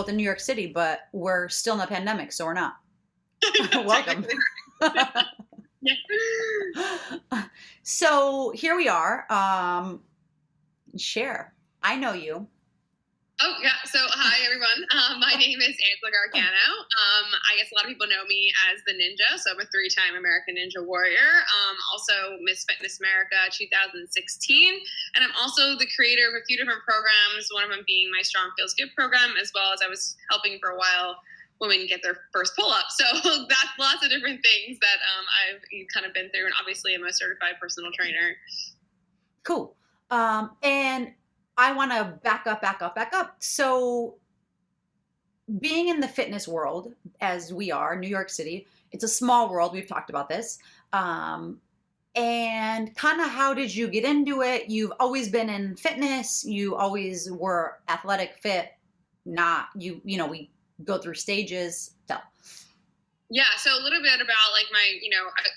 both in New York City, but we're still in the pandemic, so we're not. Welcome. Yeah. So here we are. Share. I know you. Oh, yeah. So, hi, everyone. My name is Arielle Gargano. I guess a lot of people know me as the Ninja. So, I'm a 3-time American Ninja Warrior. Also, Miss Fitness America 2016. And I'm also the creator of a few different programs, one of them being my Strong Feels Good program, as well as I was helping for a while women get their first pull-up. So, that's lots of different things that I've kind of been through. And obviously, I'm a certified personal trainer. Cool. And I want to back up. So being in the fitness world, as we are, New York City, it's a small world. We've talked about this. And kind of how did you get into it? You've always been in fitness. You always were athletic, fit, not you know, we go through stages. Tell. Yeah, so a little bit about like my,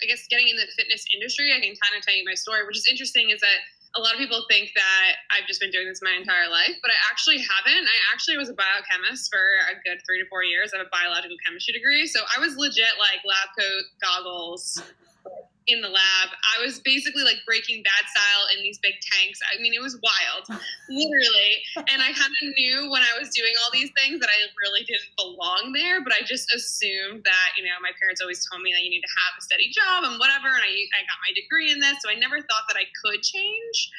I guess getting in the fitness industry, I can kind of tell you my story, which is interesting is that a lot of people think that I've just been doing this my entire life, but I actually haven't. I actually was a biochemist for a good 3 to 4 years. I have a biological chemistry degree. So I was legit like lab coat, goggles, in the lab. I was basically like Breaking Bad style in these big tanks. I mean, it was wild, literally. And I kind of knew when I was doing all these things that I really didn't belong there, but I just assumed that, my parents always told me that you need to have a steady job and whatever. And I got my degree in this, so I never thought that I could change.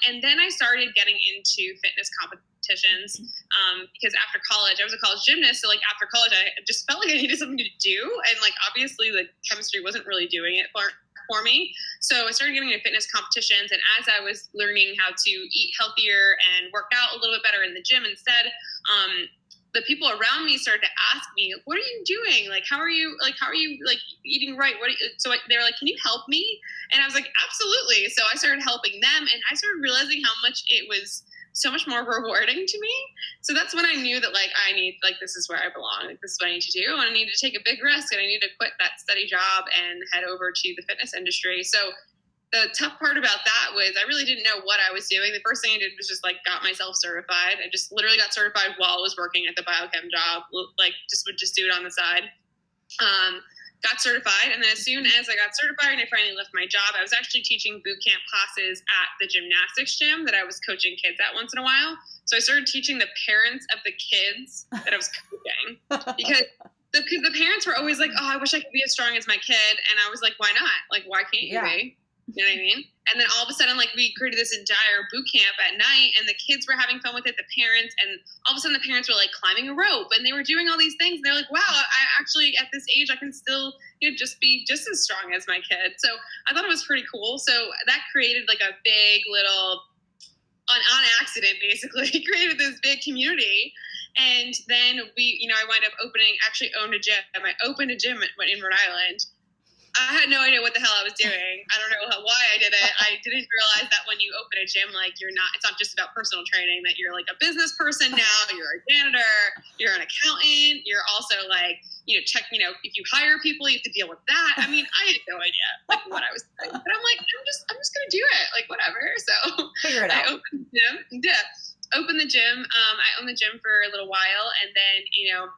And then I started getting into fitness competitions because after college, I was a college gymnast. So like after college, I just felt like I needed something to do. And like, obviously the chemistry wasn't really doing it for me. So I started getting into fitness competitions. And as I was learning how to eat healthier and work out a little bit better in the gym instead, the people around me started to ask me, what are you doing? Like, how are you eating right? So they were like, can you help me? And I was like, absolutely. So I started helping them and I started realizing how much it was so much more rewarding to me. So that's when I knew that this is where I belong. Like, this is what I need to do. And I need to take a big risk and I need to quit that steady job and head over to the fitness industry. So the tough part about that was I really didn't know what I was doing. The first thing I did was just got myself certified. I just literally got certified while I was working at the biochem job. Would just do it on the side. Got certified, and then as soon as I got certified and I finally left my job, I was actually teaching boot camp classes at the gymnastics gym that I was coaching kids at once in a while. So I started teaching the parents of the kids that I was coaching because the parents were always like, oh, I wish I could be as strong as my kid. And I was like, why not? Like, why can't you be? You know what I mean? And then all of a sudden, we created this entire boot camp at night and the kids were having fun with it, the parents, and all of a sudden the parents were climbing a rope and they were doing all these things. And they're like, wow, I actually, at this age, I can still, just be just as strong as my kid. So I thought it was pretty cool. So that created a big little, on accident, basically, created this big community. And then I wound up owned a gym. I opened a gym in Rhode Island. I had no idea what the hell I was doing. I don't know why I did it. I didn't realize that when you open a gym, it's not just about personal training, that you're a business person now, you're a janitor, you're an accountant, you're also if you hire people, you have to deal with that. I mean, I had no idea what I was doing, but I'm I'm just going to do it, whatever. So figure it out. I opened the gym. Yeah. Opened the gym. I owned the gym for a little while and then,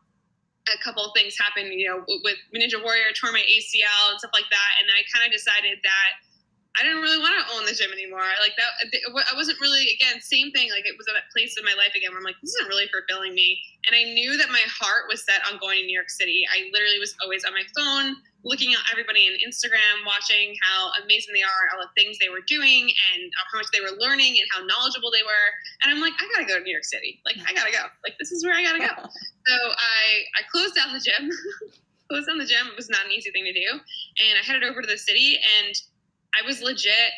a couple of things happened, with Ninja Warrior, tore my ACL and stuff like that. And I kind of decided that I didn't really want to own the gym anymore. I wasn't really, again, same thing. It was at a place in my life again where I'm this isn't really fulfilling me. And I knew that my heart was set on going to New York City. I literally was always on my phone, looking at everybody on Instagram, watching how amazing they are, all the things they were doing and how much they were learning and how knowledgeable they were. And I'm I got to go to New York City. I got to go. This is where I got to go. So I closed down the gym. It was not an easy thing to do. And I headed over to the city and I was legit,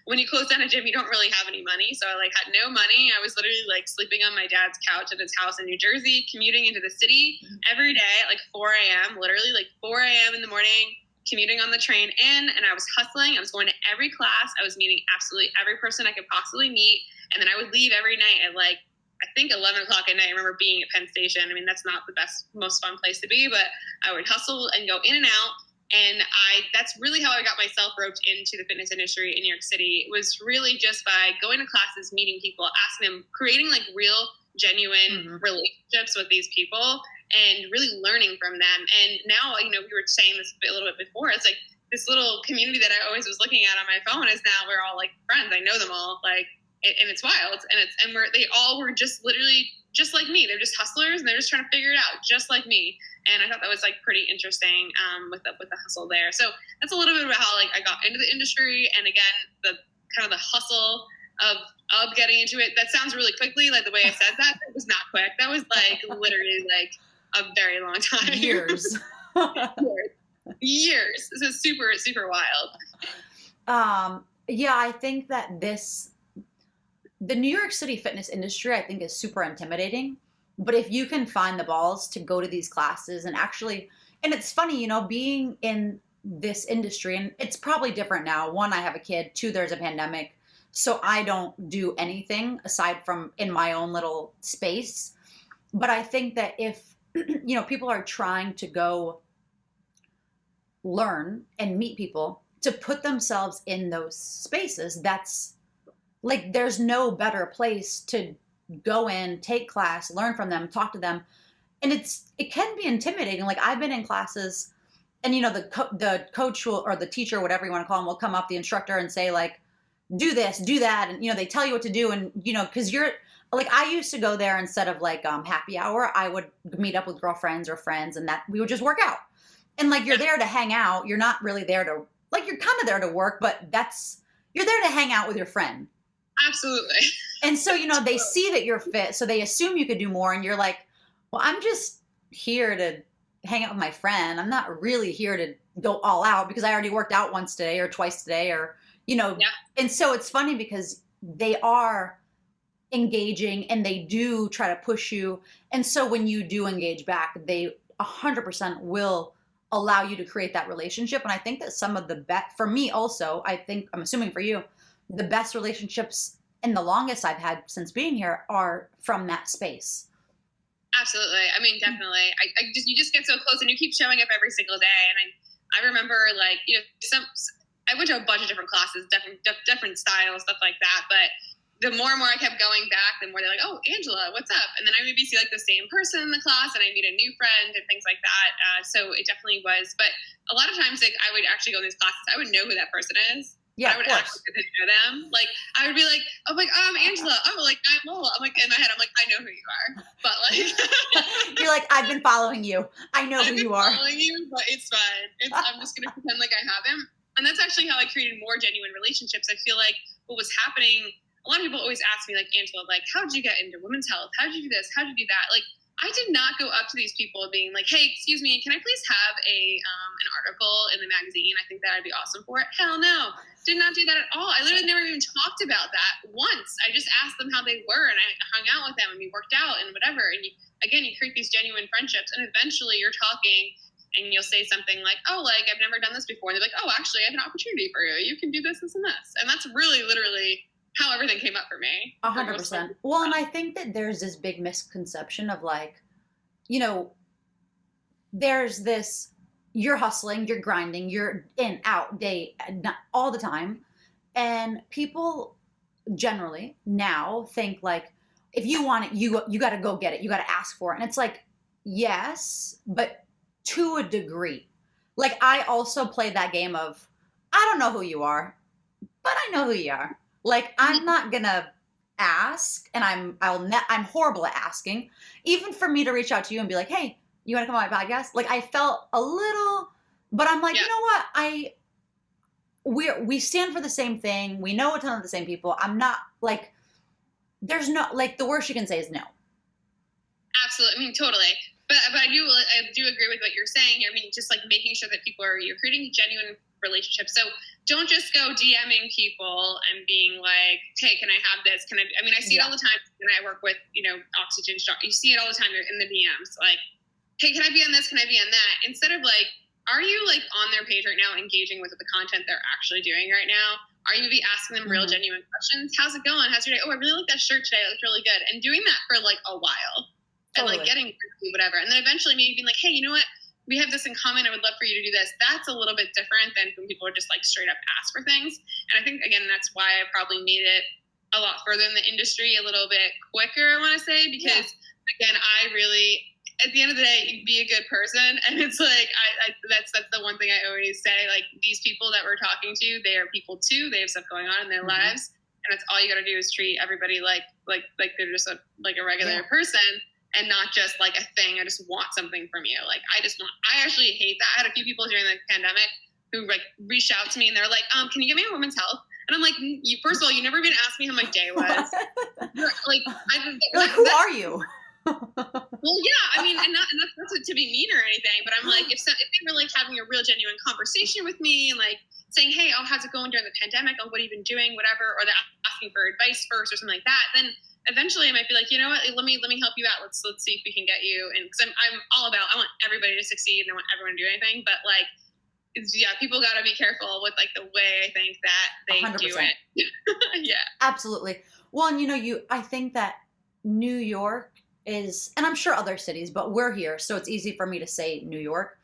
when you close down a gym, you don't really have any money. So I had no money. I was literally sleeping on my dad's couch at his house in New Jersey, commuting into the city every day at 4 a.m., literally 4 a.m. in the morning, commuting on the train in. And I was hustling. I was going to every class. I was meeting absolutely every person I could possibly meet. And then I would leave every night at I think 11 o'clock at night. I remember being at Penn Station. I mean, that's not the most fun place to be, but I would hustle and go in and out. And that's really how I got myself roped into the fitness industry in New York City. It was really just by going to classes, meeting people, asking them, creating real genuine Mm-hmm. relationships with these people and really learning from them. And now, we were saying this a little bit before, it's like this little community that I always was looking at on my phone is now we're all like friends. I know them all, like, and it's wild. And they all were just literally just like me. They're just hustlers and they're just trying to figure it out just like me. And I thought that was like pretty interesting with the hustle there. So that's a little bit about how like I got into the industry, and again, the kind of the hustle of getting into it. That sounds really quickly, like the way I said that. It was not quick. That was like literally like a very long time. Years. Years. This is super, super wild. Yeah, I think that the New York City fitness industry, I think, is super intimidating. But if you can find the balls to go to these classes and actually, and it's funny, being in this industry, and it's probably different now. One, I have a kid. Two, there's a pandemic. So I don't do anything aside from in my own little space. But I think that if, people are trying to go learn and meet people, to put themselves in those spaces, that's like, there's no better place to go in, take class, learn from them, talk to them. And it can be intimidating. Like, I've been in classes and, the coach will, or the teacher, whatever you want to call them, will come up, the instructor, and say like, do this, do that. And, they tell you what to do. And, cause you're like, I used to go there instead of like happy hour, I would meet up with girlfriends or friends, and that we would just work out. And like, you're there to hang out. You're not really there to, like, you're kind of there to work, but you're there to hang out with your friend. Absolutely. And so, they see that you're fit, so they assume you could do more. And you're like, well, I'm just here to hang out with my friend. I'm not really here to go all out because I already worked out once today or twice today, or, Yeah. And so it's funny because they are engaging and they do try to push you. And so when you do engage back, they 100% will allow you to create that relationship. And I think that some of the best, for me also, I think, I'm assuming for you, the best relationships and the longest I've had since being here are from that space. Absolutely. I mean, definitely. You just get so close, and you keep showing up every single day. And I remember, like, I went to a bunch of different classes, different styles, stuff like that. But the more and more I kept going back, the more they're like, "Oh, Angela, what's up?" And then I maybe see like the same person in the class, and I meet a new friend and things like that. So it definitely was. But a lot of times, like, I would actually go in these classes, I would know who that person is. Yeah, I would act like I didn't know them. Like, I would be like, "Oh, like, I'm Angela." I'm like, "I'm Lola." I'm like, in my head, I'm like, "I know who you are," but like, you're like, "I've been following you. I know who you are." Following you, but it's fine. I'm just gonna pretend like I haven't. And that's actually how I created more genuine relationships. I feel like what was happening, a lot of people always ask me, like, Angela, like, how did you get into women's health? How did you do this? How did you do that? Like, I did not go up to these people being like, "Hey, excuse me, can I please have an article in the magazine? I think that I'd be awesome for it." Hell no. Did not do that at all. I literally never even talked about that once. I just asked them how they were, and I hung out with them, and we worked out and whatever. And you create these genuine friendships, and eventually you're talking, and you'll say something like, "Oh, like, I've never done this before." And they're like, "Oh, actually, I have an opportunity for you. You can do this, this, and this." And that's really literally how everything came up for me. 100%. Well, and I think that there's this big misconception of like, there's this, you're hustling, you're grinding, you're in, out, day, all the time. And people generally now think like, if you want it, you got to go get it. You got to ask for it. And it's like, yes, but to a degree. Like, I also play that game of, I don't know who you are, but I know who you are. Like, I'm not gonna ask, and I'm horrible at asking. Even for me to reach out to you and be like, "Hey, you want to come on my podcast?" Like, I felt a little, but I'm like, Yeah. you know what? We stand for the same thing. We know a ton of the same people. I'm not like, there's no, like, the worst you can say is no. Absolutely. I mean, totally. But I do agree with what you're saying here. I mean, just like making sure that you're creating genuine relationships. So don't just go DMing people and being like, "Hey, can I have this? Can I?" I mean, I see it all the time when I work with, Oxygen Stock. You see it all the time in the DMs. Like, "Hey, can I be on this? Can I be on that?" Instead of like, are you like on their page right now, engaging with the content they're actually doing right now? Are you maybe asking them real genuine questions? "How's it going? How's your day? Oh, I really like that shirt today. It looked really good." And doing that for like a while. And like getting whatever. And then eventually maybe being like, "Hey, you know what? We have this in common. I would love for you to do this." That's a little bit different than when people are just like straight up ask for things. And I think, again, that's why I probably made it a lot further in the industry a little bit quicker, I want to say, because again, I really, at the end of the day, be a good person. And it's like, that's the one thing I always say, like, these people that we're talking to, they are people too. They have stuff going on in their lives. And that's all you got to do is treat everybody like they're just like a regular person, and not just like a thing. I just want something from you. Like, I actually hate that. I had a few people during the pandemic who like reached out to me and they're like, can you get me a women's health? And I'm like, first of all, you never even asked me how my day was. Who are you? Well, yeah, I mean, and that's not to be mean or anything, but I'm like, if they were like having a real genuine conversation with me and like saying, hey, how's it going during the pandemic? Oh, what have you been doing? Whatever, or they're asking for advice first or something like that, then eventually I might be like, you know what, let me help you out. Let's see if we can get you. And because I'm all about, I want everybody to succeed and I want everyone to do anything, but like, people got to be careful with like the way I think that they 100%. Do it. Yeah, absolutely. Well, and I think that New York is, and I'm sure other cities, but we're here, so it's easy for me to say New York.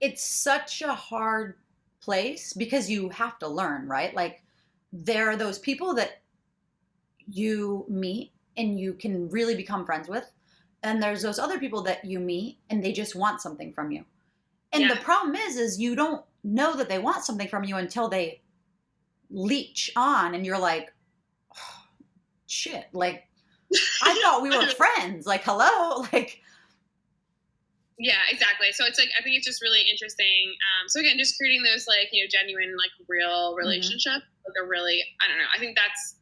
It's such a hard place because you have to learn, right? Like, there are those people that you meet and you can really become friends with, and there's those other people that you meet and they just want something from you. And the problem is you don't know that they want something from you until they leech on, and you're like, oh, shit, like, I thought we were friends. Like, hello, like. Yeah, exactly. So it's like, I think it's just really interesting. So again, just creating those like, genuine, like real relationship, like a really, I don't know. I think that's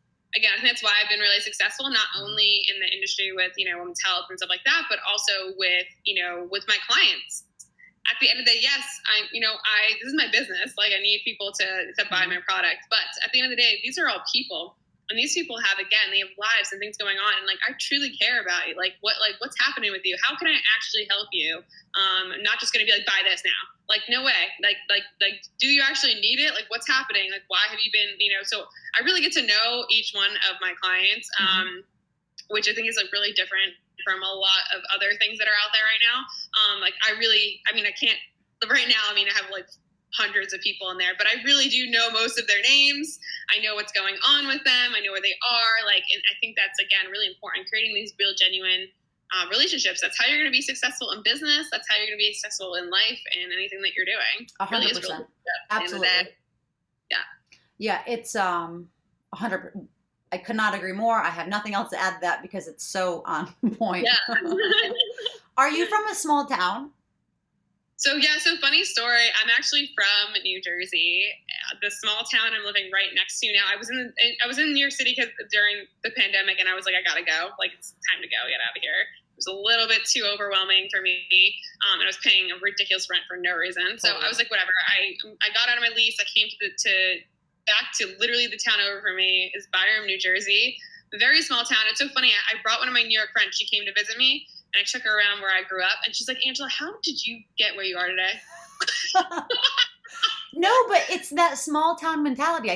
why I've been really successful, not only in the industry with, women's health and stuff like that, but also with, with my clients. At the end of the day, yes, this is my business. Like, I need people to buy my product. But at the end of the day, these are all people. And these people they have lives and things going on. And like, I truly care about you. Like, what's happening with you? How can I actually help you? I'm not just going to be like, buy this now. Like, no way. Like, do you actually need it? Like, what's happening? Like, why have you been, so I really get to know each one of my clients, which I think is like really different from a lot of other things that are out there right now. I can't right now. I have like hundreds of people in there, but I really do know most of their names. I know what's going on with them. I know where they are. Like, and I think that's, again, really important, creating these real, genuine relationships. That's how you're going to be successful in business. That's how you're going to be successful in life and anything that you're doing. 100%. Really, absolutely. Yeah. Yeah. It's 100%. I could not agree more. I have nothing else to add to that because it's so on point. Yeah. Are you from a small town? So funny story. I'm actually from New Jersey, the small town I'm living right next to now. I was in New York City during the pandemic, and I was like, I gotta go. Like, it's time to go. Get out of here. It was a little bit too overwhelming for me, and I was paying a ridiculous rent for no reason. So I was like, whatever. I got out of my lease. I came back to literally the town over for me is Byram, New Jersey. Very small town. It's so funny. I brought one of my New York friends. She came to visit me. And I took her around where I grew up, and she's like, Angela, how did you get where you are today? No, but it's that small town mentality. I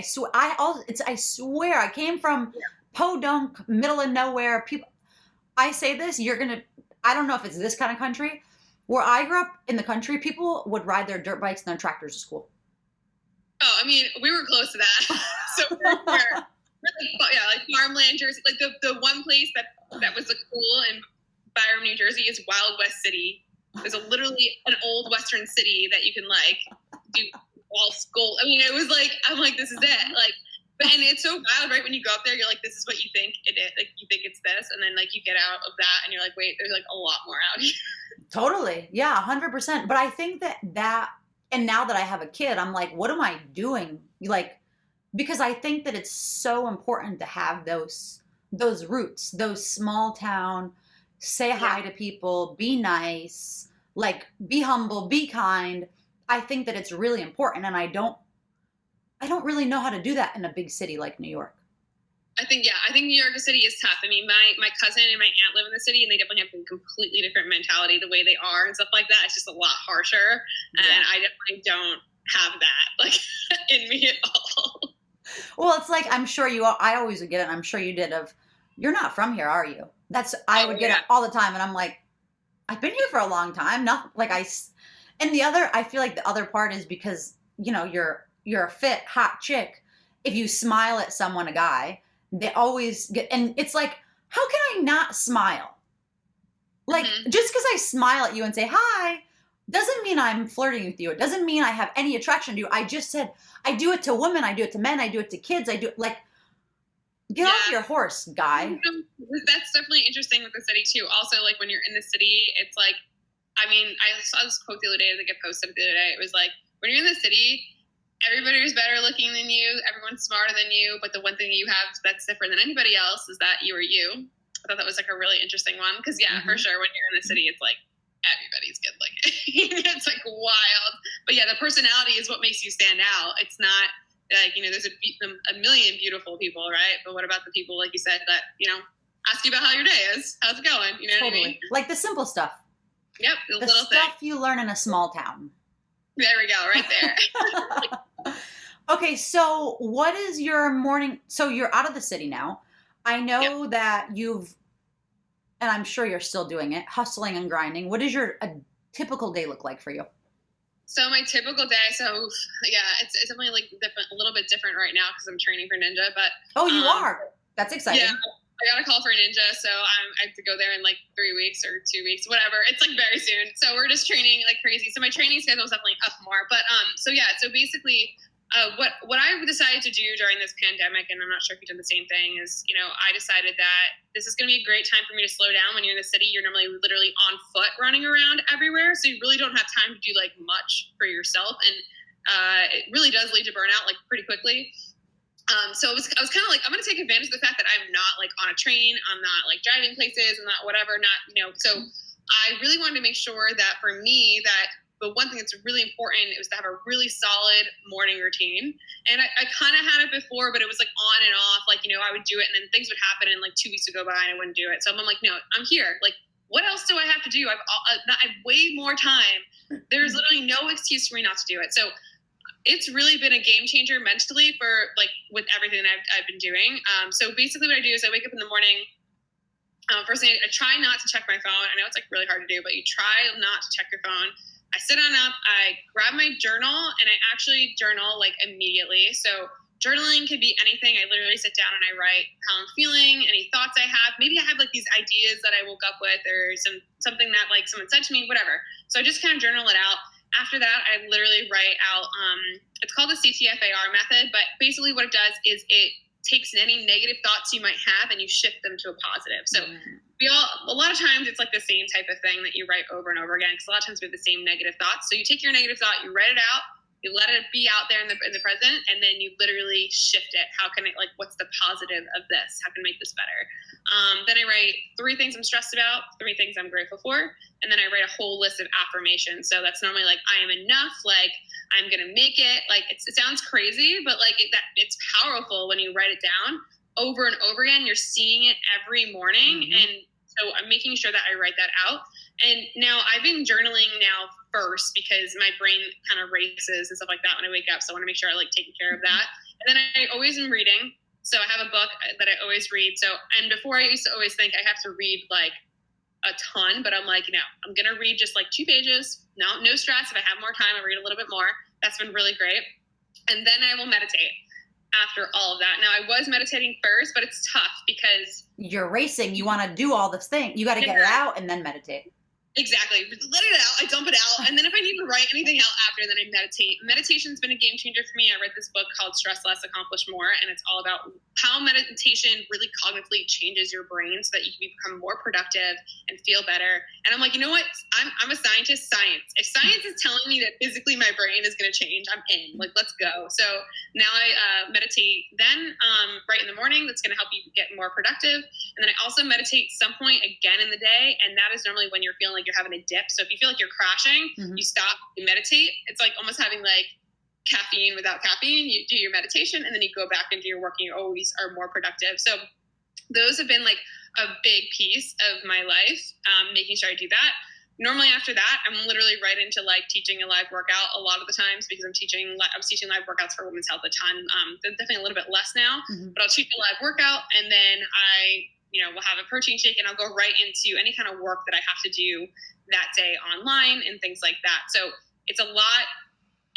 swear, I came from Podunk, middle of nowhere. People, I say this, I don't know if it's this kind of country. Where I grew up in the country, people would ride their dirt bikes and their tractors to school. Oh, we were close to that. So we're like farmland, Jersey. Like the one place that was cool and Byram, New Jersey is Wild West City. There's literally an old Western city that you can like do all school. It was like, I'm like, this is it. Like, and it's so wild, right? When you go up there, you're like, this is what you think it is. Like, you think it's this. And then like you get out of that and you're like, wait, there's like a lot more out here. Totally. Yeah. 100%. But I think that, and now that I have a kid, I'm like, what am I doing? Like, because I think that it's so important to have those roots, those small town, say hi to people, be nice, like, be humble, be kind. I think that it's really important, and I don't really know how to do that in a big city like New York. I think New York City is tough. My cousin and my aunt live in the city, and they definitely have a completely different mentality, the way they are and stuff like that. It's just a lot harsher, and I definitely don't have that like in me at all. Well, it's like, I'm sure I always would get it, and I'm sure you did, of, you're not from here, are you? I would get it all the time, and I'm like, I've been here for a long time. Not like I feel like the other part is because, you're a fit, hot chick. If you smile at someone, a guy, They always get, and it's like, how can I not smile? Like, Mm-hmm. just because I smile at you and say hi doesn't mean I'm flirting with you. It doesn't mean I have any attraction to you. I just said, I do it to women, I do it to men, I do it to kids, I do it, like, get off Yeah. your horse, guy. That's definitely interesting with the city too. Also, like when you're in the city, it's like, I mean, I saw this quote the other day, like a post up the other day. It was like, when you're in the city, everybody is better looking than you, everyone's smarter than you, but the one thing you have that's different than anybody else is that you are you. I thought that was like a really interesting one because yeah, for sure, when you're in the city, it's like everybody's good looking. It's like wild, but yeah, the personality is what makes you stand out. It's not like, you know, there's a million beautiful people, right? But what about the people, like you said, that, you know, ask you about how your day is, how's it going, you know Totally. what I mean? Like the simple stuff. Yep, the little stuff thing. you learn in a small town. There we go, right there. Okay, so what is your morning? So you're out of the city now. I know that you've, and I'm sure you're still doing it, hustling and grinding. What does a typical day look like for you? So my typical day, so yeah, it's definitely like different, a little bit different right now because I'm training for Ninja. But oh, you are. That's exciting. Yeah, I got a call for Ninja, so I have to go there in like 3 weeks or 2 weeks, whatever. It's like very soon, so we're just training like crazy. So my training schedule is definitely up more. But so yeah, so basically, what I decided to do during this pandemic, and I'm not sure if you've done the same thing, is, you know, I decided that this is going to be a great time for me to slow down. When you're in the city, you're normally literally on foot running around everywhere, so you really don't have time to do like much for yourself, and it really does lead to burnout like pretty quickly. So I was kind of like, I'm going to take advantage of the fact that I'm not like on a train, I'm not like driving places, and not whatever, not, you know. So I really wanted to make sure that for me, that the one thing that's really important was to have a really solid morning routine. And I kind of had it before, but it was like on and off. Like, you know, I would do it and then things would happen and like 2 weeks would go by and I wouldn't do it. So I'm like, no, I'm here. Like, what else do I have to do? I have way more time. There's literally no excuse for me not to do it. So it's really been a game changer mentally for like with everything that I've been doing. So basically what I do is I wake up in the morning. First thing, I try not to check my phone. I know it's like really hard to do, but you try not to check your phone. I sit on up, I grab my journal, and I actually journal like immediately. So journaling could be anything. I literally sit down and I write how I'm feeling, any thoughts I have. Maybe I have like these ideas that I woke up with, or something that like someone said to me, whatever. So I just kind of journal it out. After that, I literally write out, it's called the CTFAR method, but basically what it does is it takes any negative thoughts you might have and you shift them to a positive. So a lot of times it's like the same type of thing that you write over and over again, because a lot of times we have the same negative thoughts. So you take your negative thought, you write it out, you let it be out there in the present, and then you literally shift it. How can it, like, what's the positive of this? How can I make this better? Then I write 3 things I'm stressed about, 3 things I'm grateful for, and then I write a whole list of affirmations. So that's normally like, I am enough, like, I'm going to make it. Like, it sounds crazy, but like it's powerful when you write it down over and over again. You're seeing it every morning. And so I'm making sure that I write that out. And now I've been journaling now first because my brain kind of races and stuff like that when I wake up. So I want to make sure I like taking care of that. And then I always am reading. So I have a book that I always read. So, and before I used to always think I have to read like a ton, but I'm like, no, I'm going to read just like 2 pages. No stress. If I have more time, I'll read a little bit more. That's been really great. And then I will meditate after all of that. Now I was meditating first, but it's tough because you're racing. You want to do all this thing. You got to get it out and then meditate. Exactly. Let it out. I dump it out. And then if I need to write anything out after, then I meditate. Meditation's been a game changer for me. I read this book called Stress Less, Accomplish More, and it's all about how meditation really cognitively changes your brain so that you can become more productive and feel better. And I'm like, you know what? I'm a scientist. Science. If science is telling me that physically my brain is going to change, I'm in. Like, let's go. So now I meditate then right in the morning. That's going to help you get more productive. And then I also meditate some point again in the day, and that is normally when you're feeling like you're having a dip. So if you feel like you're crashing, you stop, you meditate. It's like almost having like caffeine without caffeine. You do your meditation and then you go back and do your work and you always are more productive. So those have been like a big piece of my life, making sure I do that. Normally after that, I'm literally right into like teaching a live workout a lot of the times because I was teaching live workouts for women's health a ton. Definitely a little bit less now, but I'll teach a live workout and then we'll have a protein shake and I'll go right into any kind of work that I have to do that day online and things like that. So it's a lot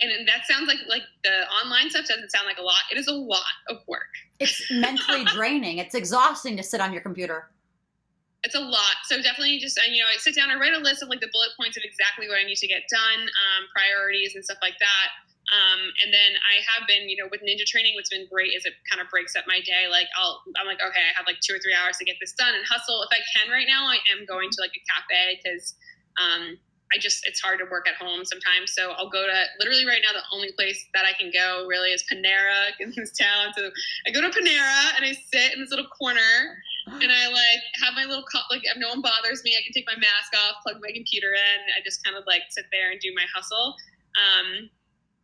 And that sounds like the online stuff doesn't sound like a lot. It is a lot of work. It's mentally draining. It's exhausting to sit on your computer. It's a lot. So definitely just, I sit down and write a list of like the bullet points of exactly what I need to get done, priorities and stuff like that. And then I have been, with ninja training, what's been great is it kind of breaks up my day. Like I'm like, okay, I have like 2 or 3 hours to get this done and hustle. If I can right now, I am going to like a cafe because, it's hard to work at home sometimes. So I'll go to, literally right now, the only place that I can go really is Panera in this town. So I go to Panera and I sit in this little corner and I like have my little cup, like if no one bothers me, I can take my mask off, plug my computer in. I just kind of like sit there and do my hustle.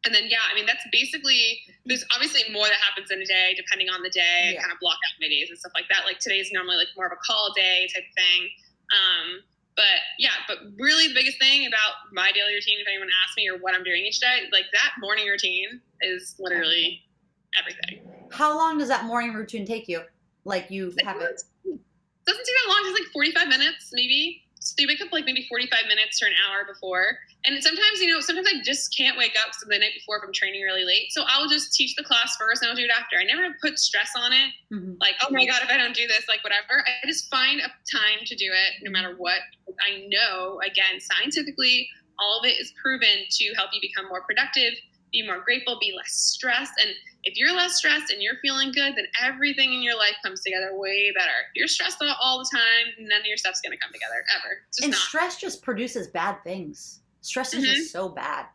And then, that's basically, there's obviously more that happens in a day, depending on the day, kind of block out my days and stuff like that. Like today's normally like more of a call day type of thing. But really the biggest thing about my daily routine, if anyone asks me or what I'm doing each day, like that morning routine is literally everything. How long does that morning routine take you? Like you have it? Doesn't take that long. It's like 45 minutes, maybe. So you wake up like maybe 45 minutes or an hour before. And sometimes, sometimes I just can't wake up the night before if I'm training really late. So I'll just teach the class first and I'll do it after. I never put stress on it. Mm-hmm. Like, oh my God, if I don't do this, like whatever. I just find a time to do it no matter what. I know, again, scientifically, all of it is proven to help you become more productive, be more grateful, be less stressed. And if you're less stressed and you're feeling good, then everything in your life comes together way better. If you're stressed out all the time, none of your stuff's going to come together ever. And stress just produces bad things. Stress is just so bad.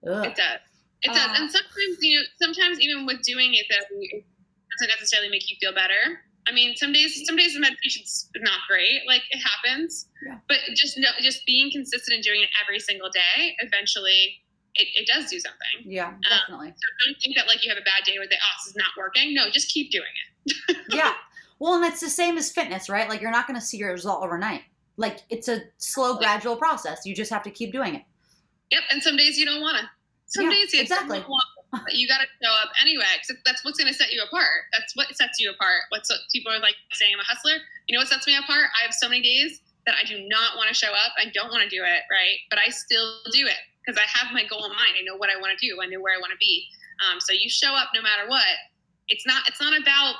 Ugh. It does. It does. And sometimes even with doing it, that it doesn't necessarily make you feel better. I mean, some days the meditation's not great. Like it happens. Yeah. But just being consistent and doing it every single day, eventually it does do something. Yeah, definitely. So don't think that like you have a bad day where this is not working. No, just keep doing it. Yeah. Well, and it's the same as fitness, right? Like you're not going to see your result overnight. Like it's a slow, gradual process. You just have to keep doing it. Yep. And some days you don't want to. Some days you don't want to. You got to show up anyway. Because that's what's going to set you apart. That's what sets you apart. What people are like saying, I'm a hustler. You know what sets me apart? I have so many days that I do not want to show up. I don't want to do it, right? But I still do it because I have my goal in mind. I know what I want to do. I know where I want to be. So you show up no matter what. It's not about.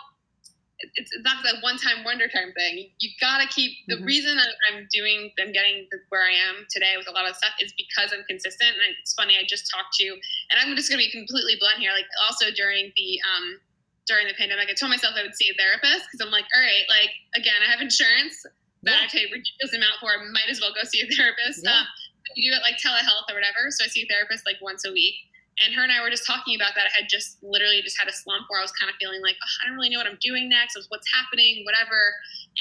It's not that one-time wonder time thing. You got to keep the reason I'm getting where I am today with a lot of stuff is because I'm consistent. And it's funny, I just talked to, and I'm just going to be completely blunt here. Like also during the pandemic, I told myself I would see a therapist because I'm like, all right, like again, I have insurance that I pay a ridiculous amount for. I might as well go see a therapist. Yeah. You do it like telehealth or whatever. So I see a therapist like once a week. And her and I were just talking about that. I had just literally had a slump where I was kind of feeling like, I don't really know what I'm doing next. What's happening, whatever.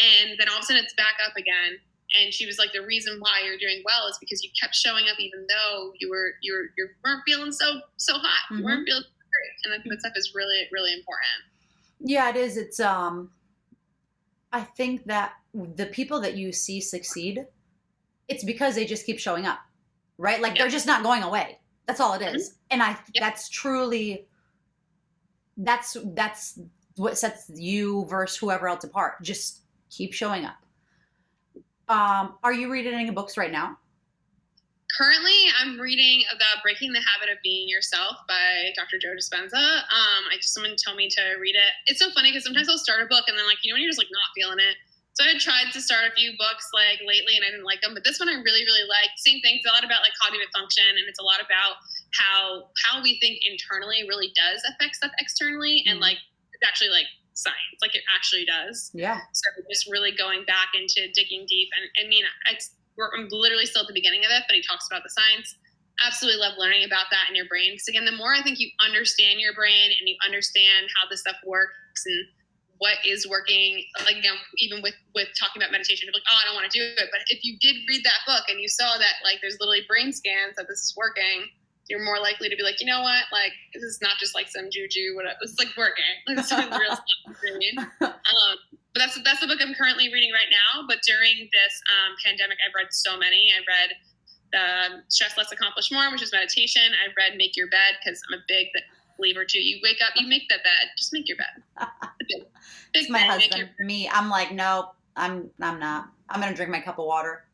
And then all of a sudden it's back up again. And she was like, the reason why you're doing well is because you kept showing up even though you weren't feeling so hot. You weren't feeling great. And I think that stuff is really, really important. Yeah, it is. It's I think that the people that you see succeed, it's because they just keep showing up, right? Like they're just not going away. That's all it is. And that's truly, that's what sets you versus whoever else apart. Just keep showing up. Are you reading any books right now? Currently, I'm reading The Breaking the Habit of Being Yourself by Dr. Joe Dispenza. Someone told me to read it. It's so funny because sometimes I'll start a book and then when you're just like not feeling it. So I had tried to start a few books like lately and I didn't like them, but this one I really, really like. Same thing. It's a lot about like cognitive function and it's a lot about how we think internally really does affect stuff externally and like it's actually like science, like it actually does. Yeah. So just really going back into digging deep and I mean, I'm literally still at the beginning of it, but he talks about the science. Absolutely love learning about that in your brain because again, the more I think you understand your brain and you understand how this stuff works and what is working, like again, even with talking about meditation, you're like, oh, I don't want to do it. But if you did read that book and you saw that like there's literally brain scans that this is working, you're more likely to be like, you know what, like this is not just like some juju, whatever. It's like working. Like it's real stuff. But that's the book I'm currently reading right now. But during this pandemic, I've read so many. I read Stress Less, Accomplish More, which is meditation. I've read Make Your Bed because I'm a big believer too. You wake up, you make that bed. Just make your bed. It's my husband. Me, I'm like, no, I'm not. I'm gonna drink my cup of water.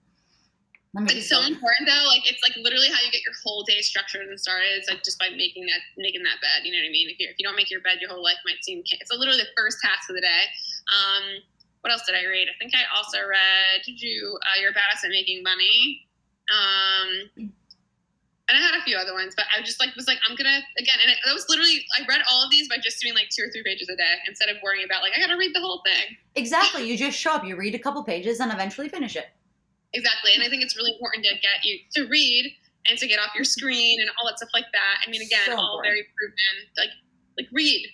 Let me It's so important though. Like it's like literally how you get your whole day structured and started. It's like just by making that bed. You know what I mean? If you don't make your bed, your whole life might seem. It's literally the first task of the day. What else did I read? I think I also read. You're badass at making money. And I had a few other ones, but I just was like, I'm gonna again. And it was literally I read all of these by just doing like 2 or 3 pages a day instead of worrying about like I gotta read the whole thing. Exactly. You just show up, you read a couple pages, and eventually finish it. Exactly. And I think it's really important to get you to read and to get off your screen and all that stuff like that. I mean, again, So all important. very proven. Like read.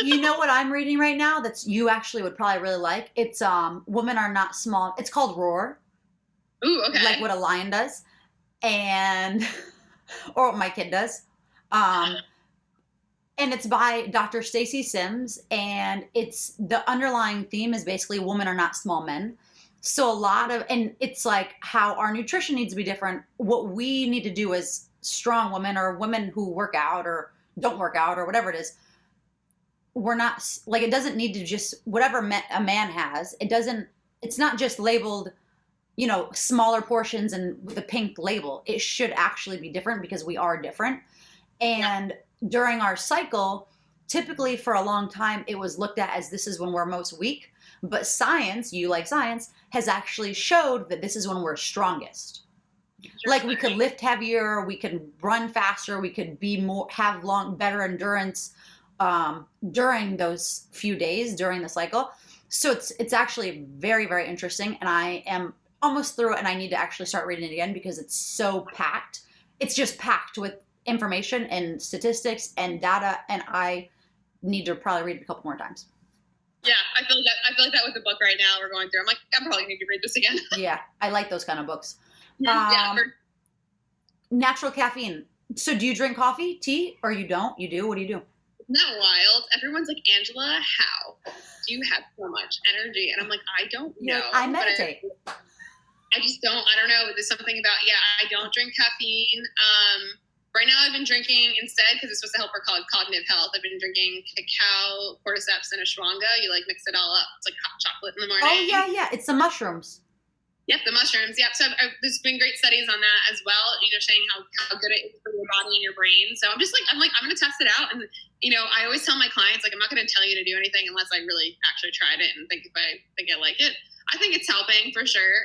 You know what I'm reading right now that's you actually would probably really like? It's Women Are Not Small. It's called Roar. Ooh, okay. Like what a lion does. And or what my kid does. And it's by Dr. Stacy Sims, and it's the underlying theme is basically women are not small men. So and it's like how our nutrition needs to be different. What we need to do as strong women or women who work out or don't work out or whatever it is, we're not like, it doesn't need to just whatever a man has. It's not just labeled, smaller portions and with a pink label. It should actually be different because we are different. And during our cycle, typically for a long time, it was looked at as this is when we're most weak. But science, you like science, has actually showed that this is when we're strongest. Like we could lift heavier, we could run faster, we could have better endurance during those few days during the cycle. So it's actually very, very interesting. And I am almost through it, and I need to actually start reading it again because it's so packed. It's just packed with information and statistics and data, and I need to probably read it a couple more times. Yeah, I feel like that with the book right now we're going through. I'm like, I'm probably need to read this again. Yeah, I like those kind of books. Yeah. Natural caffeine. So do you drink coffee, tea, or you don't? You do? What do you do? Isn't that wild? Everyone's like, Angela, how do you have so much energy? And I'm like, I don't know. I meditate. I just don't. I don't know. There's something about, I don't drink caffeine. Right now I've been drinking instead, because it's supposed to help for cognitive health. I've been drinking cacao, cordyceps, and ashwagandha. You like mix it all up. It's like hot chocolate in the morning. Oh, yeah. It's the mushrooms. Yep, the mushrooms. Yep. So there's been great studies on that as well, saying how good it is for your body and your brain. So I'm going to test it out. And, I always tell my clients, like, I'm not going to tell you to do anything unless I really actually tried it and think if I think I like it. I think it's helping for sure.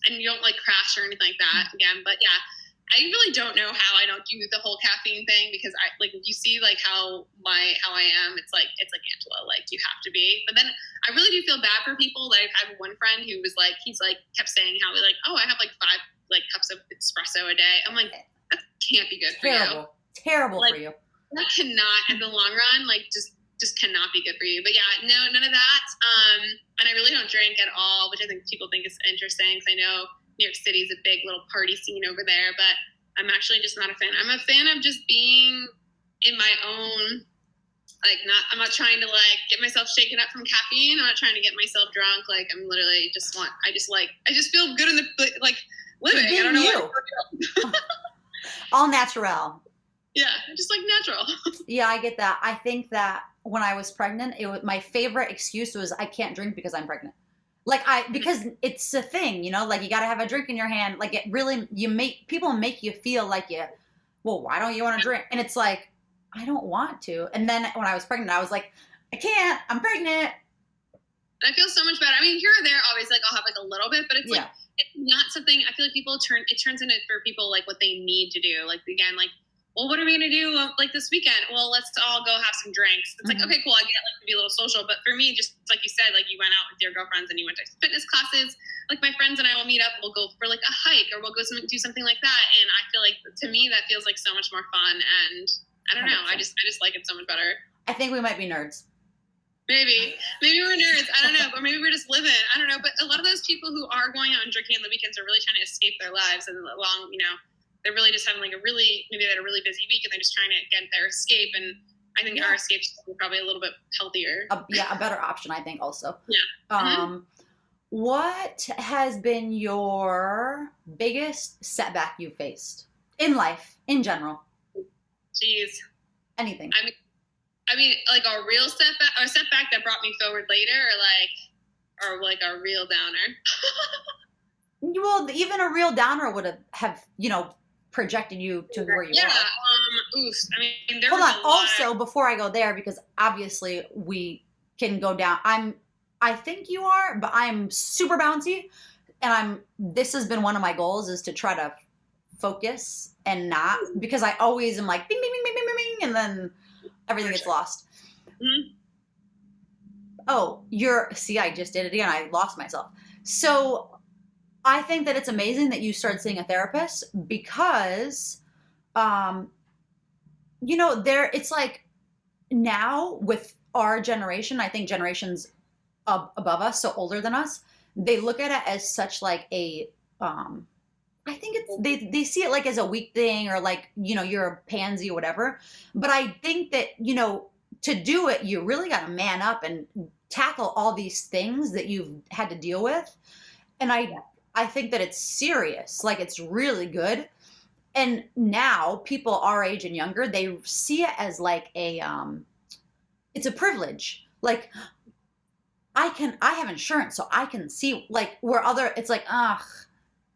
And you don't like crash or anything like that again. But yeah, I really don't know how I don't do the whole caffeine thing, because if you see like how I am, it's like Angela, like you have to be. But then I really do feel bad for people. Like I have one friend who was like, kept saying how I have like 5 cups of espresso a day. I'm like, that can't be good for you. Terrible for you. That cannot, in the long run, like just cannot be good for you. But yeah, no, none of that. And I really don't drink at all, which I think people think is interesting, because I know New York City is a big little party scene over there, but I'm actually just not a fan. I'm a fan of just being in my own, I'm not trying to like get myself shaken up from caffeine. I'm not trying to get myself drunk. Like I'm literally I just feel good in the, like living. I don't know what all natural. Yeah. Just like natural. Yeah, I get that. I think that when I was pregnant, my favorite excuse was I can't drink because I'm pregnant. Because it's a thing, like you got to have a drink in your hand. Like it really, people make you feel like well, why don't you want to drink? And it's like, I don't want to. And then when I was pregnant, I was like, I can't, I'm pregnant. I feel so much better. I mean, here or there, always like I'll have like a little bit, but it's like, it's not something I feel like it turns into for people like what they need to do. Like again, like, well, what are we going to do like this weekend? Well, let's all go have some drinks. It's like, okay, cool. I get like to be a little social, but for me, just like you said, like you went out with your girlfriends and you went to fitness classes. Like my friends and I will meet up. We'll go for like a hike, or we'll go do something like that. And I feel like to me that feels like so much more fun. And I don't know. I just like it so much better. I think we might be nerds. Maybe we're nerds. I don't know, or maybe we're just living. I don't know. But a lot of those people who are going out and drinking on the weekends are really trying to escape their lives and long, they're really just having maybe they had a really busy week and they're just trying to get their escape. And I think our escape's probably a little bit healthier. A better option, I think, also. Yeah. What has been your biggest setback you faced in life, in general? Jeez. Anything. I mean, like a real setback, or a setback that brought me forward later, or like a real downer. Well, even a real downer would have projected you to where you Yeah. are. Oof. I mean, there Hold was on. a lot. Also, before I go there, because obviously we can go down. I think you are, but I'm super bouncy, and this has been one of my goals is to try to focus and not, because I always am like bing, bing, bing, bing, bing, bing, bing, and then everything For gets sure. lost. Mhm. Oh, see, I just did it again. I lost myself. So I think that it's amazing that you started seeing a therapist because, um, it's like now with our generation, I think generations above us, so older than us, they look at it as such like a, um, I think they see it like as a weak thing or like, you're a pansy or whatever. But I think that, to do it, you really got to man up and tackle all these things that you've had to deal with. And I think that it's serious, like it's really good. And now people our age and younger, they see it as like it's a privilege. Like I have insurance, so I can see, like, where other, it's like, ugh,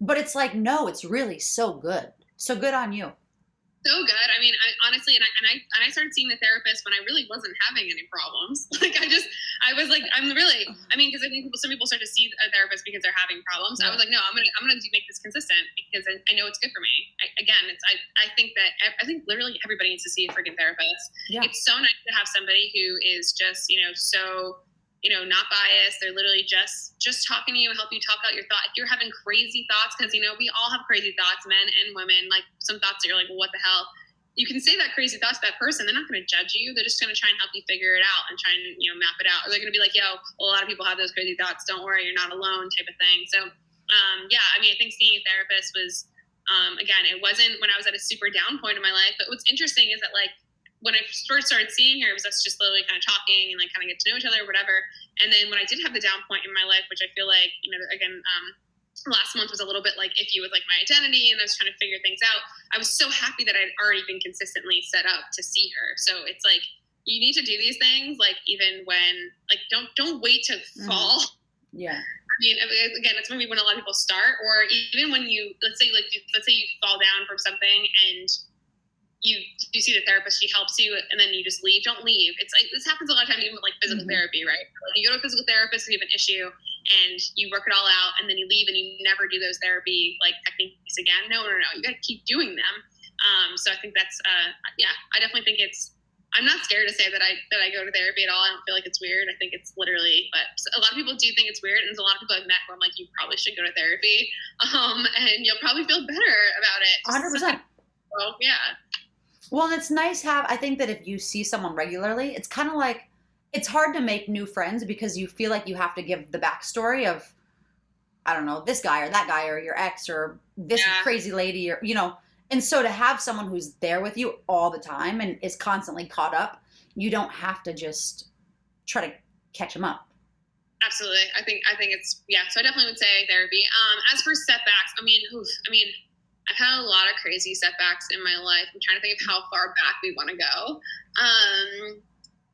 but it's like, no, it's really so good. So good on you. So good. I mean, I honestly, and I started seeing the therapist when I really wasn't having any problems. Like I was like, I'm really, I mean, because I think some people start to see a therapist because they're having problems. I was like, no, I'm gonna make this consistent because I know it's good for me. I think that I think literally everybody needs to see a freaking therapist. Yeah. It's so nice to have somebody who is just, so not biased. They're literally just talking to you, help you talk out your thought. If you're having crazy thoughts, because we all have crazy thoughts, men and women. Like some thoughts that you're like, well, what the hell? You can say that crazy thought to that person. They're not going to judge you. They're just going to try and help you figure it out and try and map it out. Or they're going to be like, yo, well, a lot of people have those crazy thoughts. Don't worry, you're not alone, type of thing. So yeah, I mean, I think seeing a therapist was again, it wasn't when I was at a super down point in my life. But what's interesting is that like when I first started seeing her, it was us just slowly kind of talking and like kind of get to know each other or whatever. And then when I did have the down point in my life, which I feel like, again, last month was a little bit like iffy with like my identity and I was trying to figure things out. I was so happy that I'd already been consistently set up to see her. So it's like, you need to do these things, like even when, like, don't wait to fall. Yeah. I mean, again, it's maybe when a lot of people start, or even when let's say you fall down from something and you see the therapist, she helps you, and then you just leave. Don't leave. It's like this happens a lot of times, even with like physical therapy, right? Like you go to a physical therapist and you have an issue, and you work it all out, and then you leave, and you never do those therapy like techniques again. No. You got to keep doing them. So I think that's yeah. I definitely think it's. I'm not scared to say that I go to therapy at all. I don't feel like it's weird. I think it's literally, but a lot of people do think it's weird, and there's a lot of people I've met where I'm like, you probably should go to therapy, and you'll probably feel better about it. 100%. So yeah. Well, and it's nice I think that if you see someone regularly, it's kind of like, it's hard to make new friends because you feel like you have to give the backstory of, I don't know, this guy or that guy or your ex or this crazy lady or, and so to have someone who's there with you all the time and is constantly caught up, you don't have to just try to catch them up. Absolutely. I think it's, yeah. So I definitely would say therapy. As for setbacks, I mean, I've had a lot of crazy setbacks in my life. I'm trying to think of how far back we want to go.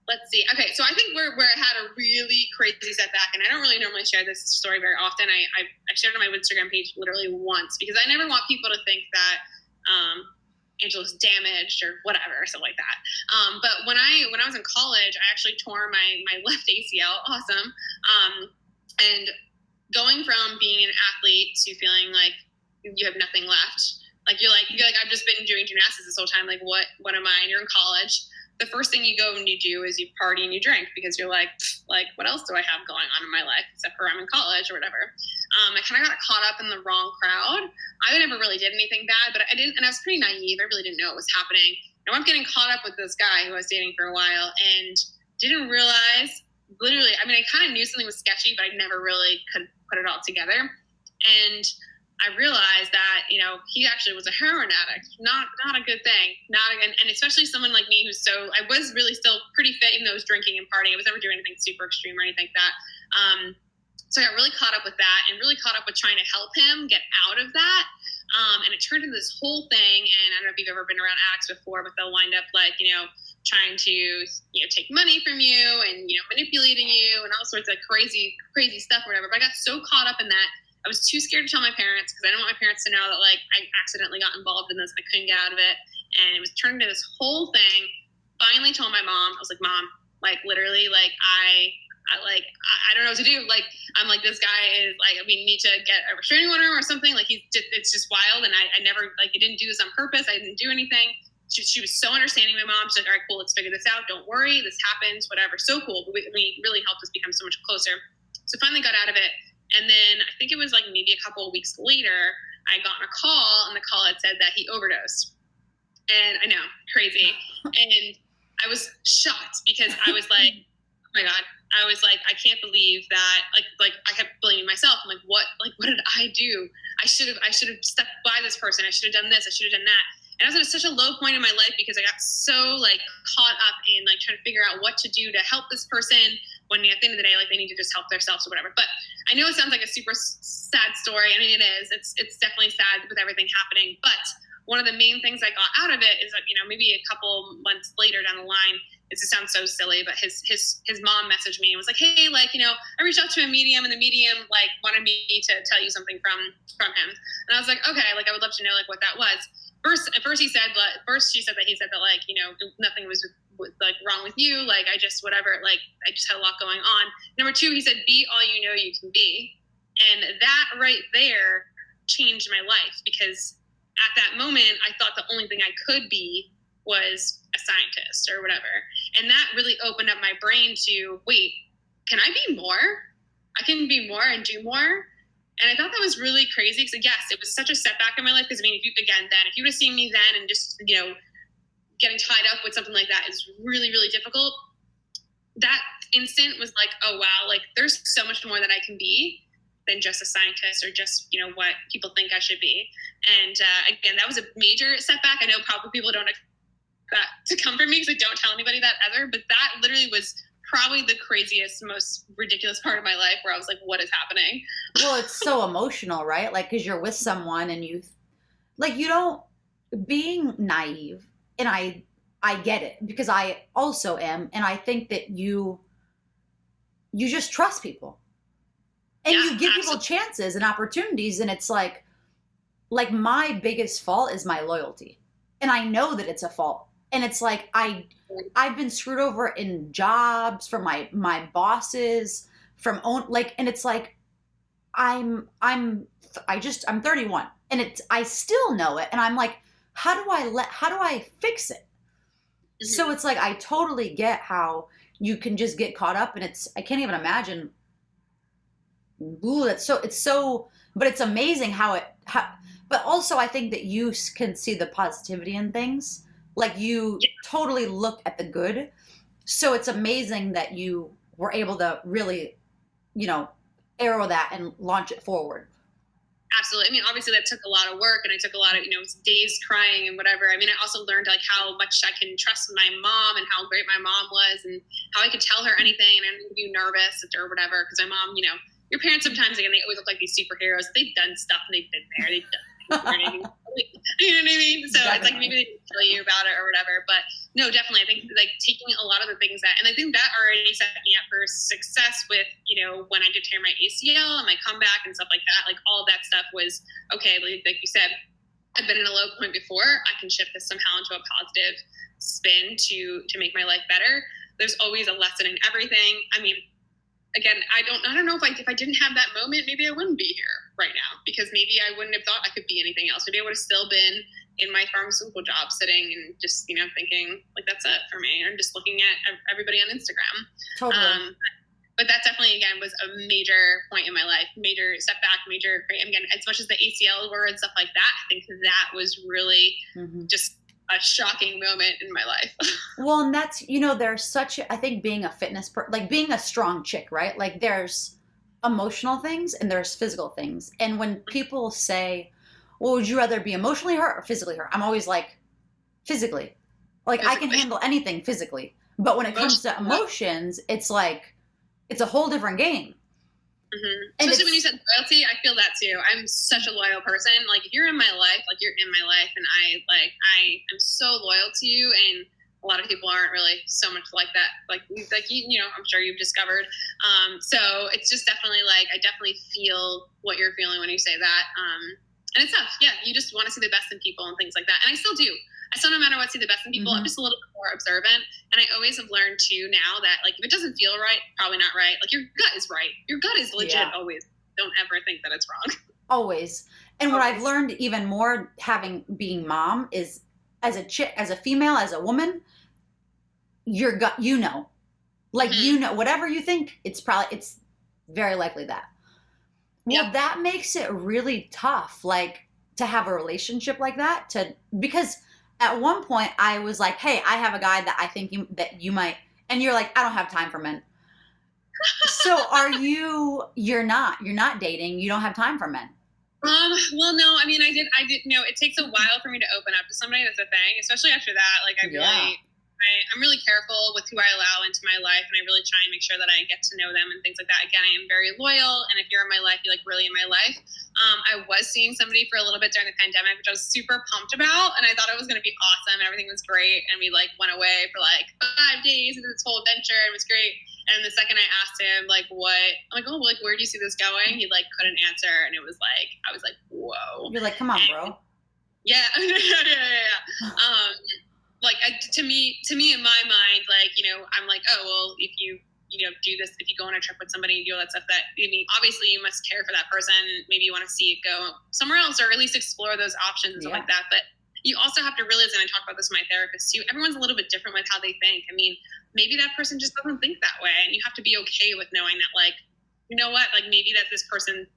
Let's see. Okay, so I think where I had a really crazy setback, and I don't really normally share this story very often. I shared it on my Instagram page literally once because I never want people to think that Angela's damaged or whatever, something like that. But when I was in college, I actually tore my left ACL. Awesome. And going from being an athlete to feeling like you have nothing left. Like you're like I've just been doing gymnastics this whole time. Like what am I? And you're in college. The first thing you go and you do is you party and you drink because you're like what else do I have going on in my life except for I'm in college or whatever. I kind of got caught up in the wrong crowd. I never really did anything bad, but I didn't, and I was pretty naive. I really didn't know what was happening. And I'm getting caught up with this guy who I was dating for a while and didn't realize. Literally, I mean, I kind of knew something was sketchy, but I never really could put it all together. And I realized that, he actually was a heroin addict. Not a good thing. And especially someone like me I was really still pretty fit, even though I was drinking and partying. I was never doing anything super extreme or anything like that. So I got really caught up with that and really caught up with trying to help him get out of that. And it turned into this whole thing. And I don't know if you've ever been around addicts before, but they'll wind up trying to, take money from you and, manipulating you and all sorts of crazy, crazy stuff or whatever. But I got so caught up in that I was too scared to tell my parents because I didn't want my parents to know that like I accidentally got involved in this and I couldn't get out of it. And it was turned into this whole thing. Finally told my mom, I was like, Mom, like literally, like I don't know what to do. Like, I'm like, this guy is like, we need to get a restraining order or something. Like it's just wild. And I never, like, I didn't do this on purpose. I didn't do anything. She was so understanding, my mom. She's like, all right, cool, let's figure this out. Don't worry, this happens, whatever. So cool. But we really helped us become so much closer. So finally got out of it. And then I think it was like maybe a couple of weeks later, I got a call, and the call had said that he overdosed. And I know, crazy. And I was shocked because I was like, oh my God. I was like, I can't believe that, like I kept blaming myself. I'm like, what did I do? I should have stepped by this person. I should have done this. I should have done that. And I was at such a low point in my life because I got so like caught up in like trying to figure out what to do to help this person when at the end of the day, like they need to just help themselves or whatever. But I know it sounds like a super sad story. I mean, it is. It's definitely sad with everything happening. But one of the main things I got out of it is that, you know, maybe a couple months later down the line, it just sounds so silly, but his mom messaged me and was like, hey, like, you know, I reached out to a medium and the medium like wanted me to tell you something from him. And I was like, okay, like I would love to know like what that was. At first she said that he said that like, you know, nothing was like wrong with you. Like I just, whatever, like I just had a lot going on. Number two, he said, be all you know you can be. And that right there changed my life because at that moment I thought the only thing I could be was a scientist or whatever. And that really opened up my brain to, wait, can I be more? I can be more and do more. And I thought that was really crazy because, yes, it was such a setback in my life. Because, I mean, if you would have seen me then and just, you know, getting tied up with something like that is really, really difficult. That instant was like, oh, wow, like there's so much more that I can be than just a scientist or just, you know, what people think I should be. And again, that was a major setback. I know probably people don't expect that to come from me because I don't tell anybody that ever. But that literally was probably the craziest, most ridiculous part of my life where I was like, what is happening? Well, it's so emotional, right? Like, because you're with someone and you don't, being naive, and I get it because I also am, and I think that you just trust people and Yeah, you give absolutely. people chances and opportunities, and it's like my biggest fault is my loyalty, and I know that it's a fault. And it's like I've been screwed over in jobs from my bosses, from and it's like I'm 31 and I still know it, and I'm like, how do I fix it? Mm-hmm. So it's like I totally get how you can just get caught up, and I can't even imagine. Ooh, but it's amazing but also I think that you can see the positivity in things. Like you totally look at the good. So it's amazing that you were able to really, you know, arrow that and launch it forward. Absolutely. I mean, obviously that took a lot of work and I took a lot of, you know, days crying and whatever. I mean, I also learned like how much I can trust my mom and how great my mom was and how I could tell her anything and I didn't be nervous or whatever. Because my mom, you know, your parents sometimes, again, they always look like these superheroes. They've done stuff and they've been there. They've done you know what I mean? So Definitely. it's like maybe they didn't tell you about it or whatever. But no, definitely. I think like taking a lot of the things and I think that already set me up for success with, you know, when I did tear my ACL and my comeback and stuff like that. Like all of that stuff was, okay, like you said, I've been in a low point before. I can shift this somehow into a positive spin to make my life better. There's always a lesson in everything. I mean, again, I don't know if I didn't have that moment, maybe I wouldn't be here right now because maybe I wouldn't have thought I could be anything else. Maybe I would have still been in my pharmaceutical job sitting and just, you know, thinking like, that's it for me. Or just looking at everybody on Instagram. Totally. But that definitely, again, was a major point in my life, major setback, again, as much as the ACL were and stuff like that, I think that was really just a shocking moment in my life. Well, and that's, you know, there's I think being a like being a strong chick, right? Like there's emotional things and there's physical things. And when people say, well, would you rather be emotionally hurt or physically hurt? I'm always like, physically. Like I can handle anything physically. But when it comes to emotions, it's like, it's a whole different game. Mm-hmm. Especially when you said loyalty, I feel that too. I'm such a loyal person. Like if you're in my life, like you're in my life, and I am so loyal to you. And a a lot of people aren't really so much like that. Like you know, I'm sure you've discovered. So it's just definitely like, I definitely feel what you're feeling when you say that. And it's tough. Yeah. You just want to see the best in people and things like that. And I still do. I still, no matter what, see the best in people. I'm just a little bit more observant. And I always have learned too now that like, if it doesn't feel right, probably not right. Like your gut is right. Your gut is legit always. Don't ever think that it's wrong. Always. And what I've learned even more being mom is as a female, as a woman, your gut, you know, like, you know, whatever you think, it's very likely that. Well, that makes it really tough, like to have a relationship like that because at one point I was like, hey, I have a guy that I think you might, and you're like, I don't have time for men. So you're not dating, you don't have time for men. Well, no, I mean, I did, no, it takes a while for me to open up to somebody. That's a thing, especially after that. Like I'm really careful with who I allow into my life, and I really try and make sure that I get to know them and things like that. Again, I am very loyal, and if you're in my life, you're like really in my life. I was seeing somebody for a little bit during the pandemic, which I was super pumped about, and I thought it was going to be awesome, and everything was great, and we like went away for like 5 days into this whole adventure, and it was great. And the second I asked him like what, I'm like, oh, like where do you see this going? He like couldn't answer, and it was like, I was like, whoa. You're like, come on, bro. Yeah. Like to me in my mind, like, you know, I'm like, oh, well, if you do this, if you go on a trip with somebody and do all that stuff, that, I mean, obviously you must care for that person. Maybe you want to see it go somewhere else, or at least explore those options and stuff like that. But you also have to realize, and I talk about this with my therapist too, everyone's a little bit different with how they think. I mean, maybe that person just doesn't think that way, and you have to be okay with knowing that, like, you know what, like maybe that this person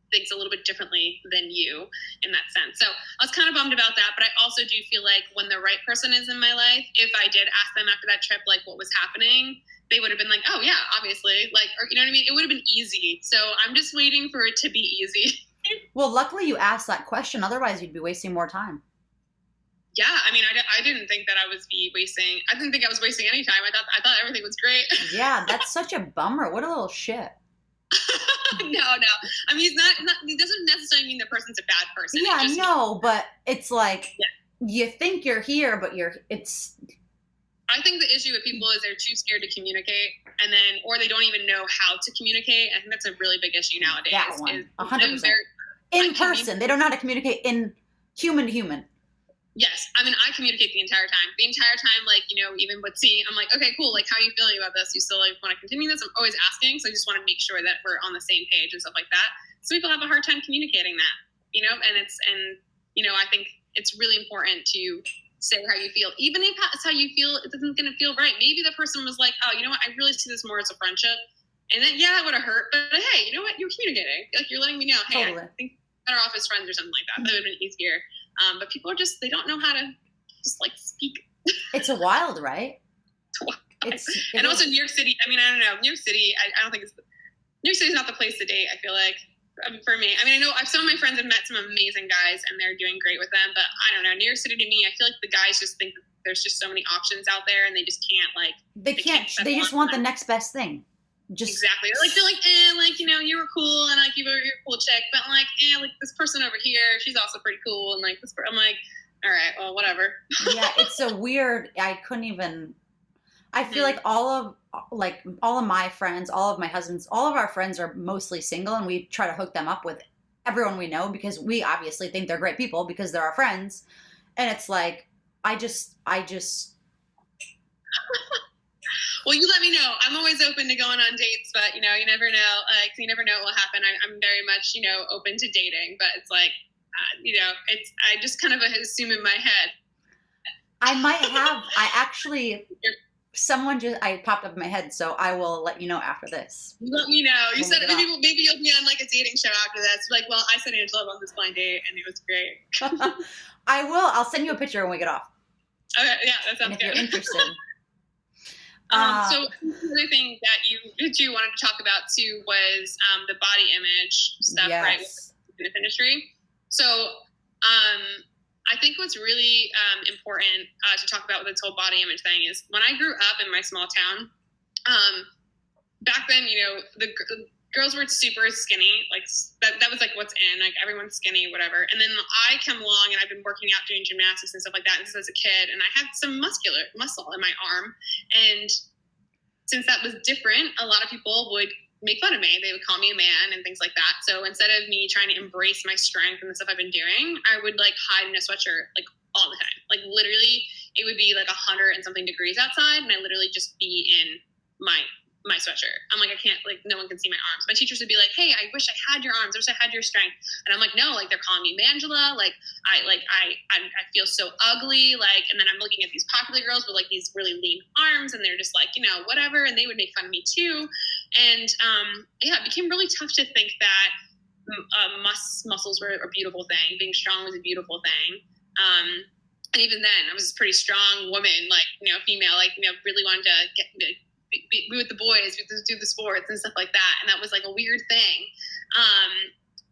thinks a little bit differently than you in that sense. So I was kind of bummed about that, but I also do feel like when the right person is in my life, if I did ask them after that trip, like what was happening, they would have been like, oh yeah, obviously, like, or, you know what I mean? It would have been easy. So I'm just waiting for it to be easy. Well, luckily you asked that question. Otherwise you'd be wasting more time. Yeah. I mean, I didn't think that I was I didn't think I was wasting any time. I thought everything was great. Yeah. That's such a bummer. What a little shit. No. I mean, it doesn't necessarily mean the person's a bad person. Yeah, no, but it's like, you think you're here, but I think the issue with people is they're too scared to communicate, and then, or they don't even know how to communicate. I think that's a really big issue nowadays. That one, 100%. In person, they don't know how to communicate in human to human. Yes. I mean, I communicate the entire time. Like, you know, even with seeing, I'm like, okay, cool. Like, how are you feeling about this? You still like want to continue this? I'm always asking. So I just want to make sure that we're on the same page and stuff like that. So people have a hard time communicating that, you know, and you know, I think it's really important to say how you feel. Even if that's how you feel, it isn't going to feel right. Maybe the person was like, oh, you know what? I really see this more as a friendship. And then, yeah, it would have hurt. But hey, you know what? You're communicating. Like, you're letting me know, hey, I think we're better off as friends or something like that. That would have been easier. But people are they don't know how to just like speak. It's a wild, right? And also New York City. I mean, I don't know. New York City, I don't think New York City's not the place to date, I feel like, for me. I mean, I know some of my friends have met some amazing guys and they're doing great with them, but I don't know. New York City to me, I feel like the guys just think that there's just so many options out there and they just can't like. They just want the next best thing. Exactly. They're like, like, you know, you were cool and like you're a cool chick, but like, like this person over here, she's also pretty cool, and like this. I'm like, all right, well, whatever. Yeah, it's a weird. I couldn't even. I feel like all of my friends, all of my husbands, all of our friends are mostly single, and we try to hook them up with everyone we know because we obviously think they're great people because they're our friends, and it's like I just. Well, you let me know. I'm always open to going on dates, but you know, you never know. Like, you never know what will happen. I'm very much, you know, open to dating, but it's like, you know, I just kind of assume in my head. I popped up in my head, so I will let you know after this. Let me know. You said maybe you'll be on like a dating show after this. Like, well, I sent Angela on this blind date, and it was great. I will. I'll send you a picture when we get off. Okay, yeah, that sounds good. If you're interested. So another thing that you wanted to talk about too was the body image stuff, right? In the industry. So I think what's really important to talk about with this whole body image thing is when I grew up in my small town, back then, you know, the girls were super skinny, like that was like what's in, like everyone's skinny, whatever. And then I come along and I've been working out, doing gymnastics and stuff like that, and this as a kid, and I had some muscle in my arm, and since that was different, a lot of people would make fun of me. They would call me a man and things like that. So instead of me trying to embrace my strength and the stuff I've been doing, I would like hide in a sweatshirt like all the time. Like literally, it would be like 100 and something degrees outside, and I literally just be in my sweatshirt. I'm like, I can't, like, no one can see my arms. My teachers would be like, hey, I wish I had your arms. I wish I had your strength. And I'm like, no, like they're calling me Mangela. Like I feel so ugly. Like, and then I'm looking at these popular girls with like these really lean arms, and they're just like, you know, whatever. And they would make fun of me too. And yeah, it became really tough to think that muscles were a beautiful thing. Being strong was a beautiful thing. And even then, I was a pretty strong woman, like, you know, female, like, you know, really wanted to be with the boys, do the sports and stuff like that. And that was like a weird thing.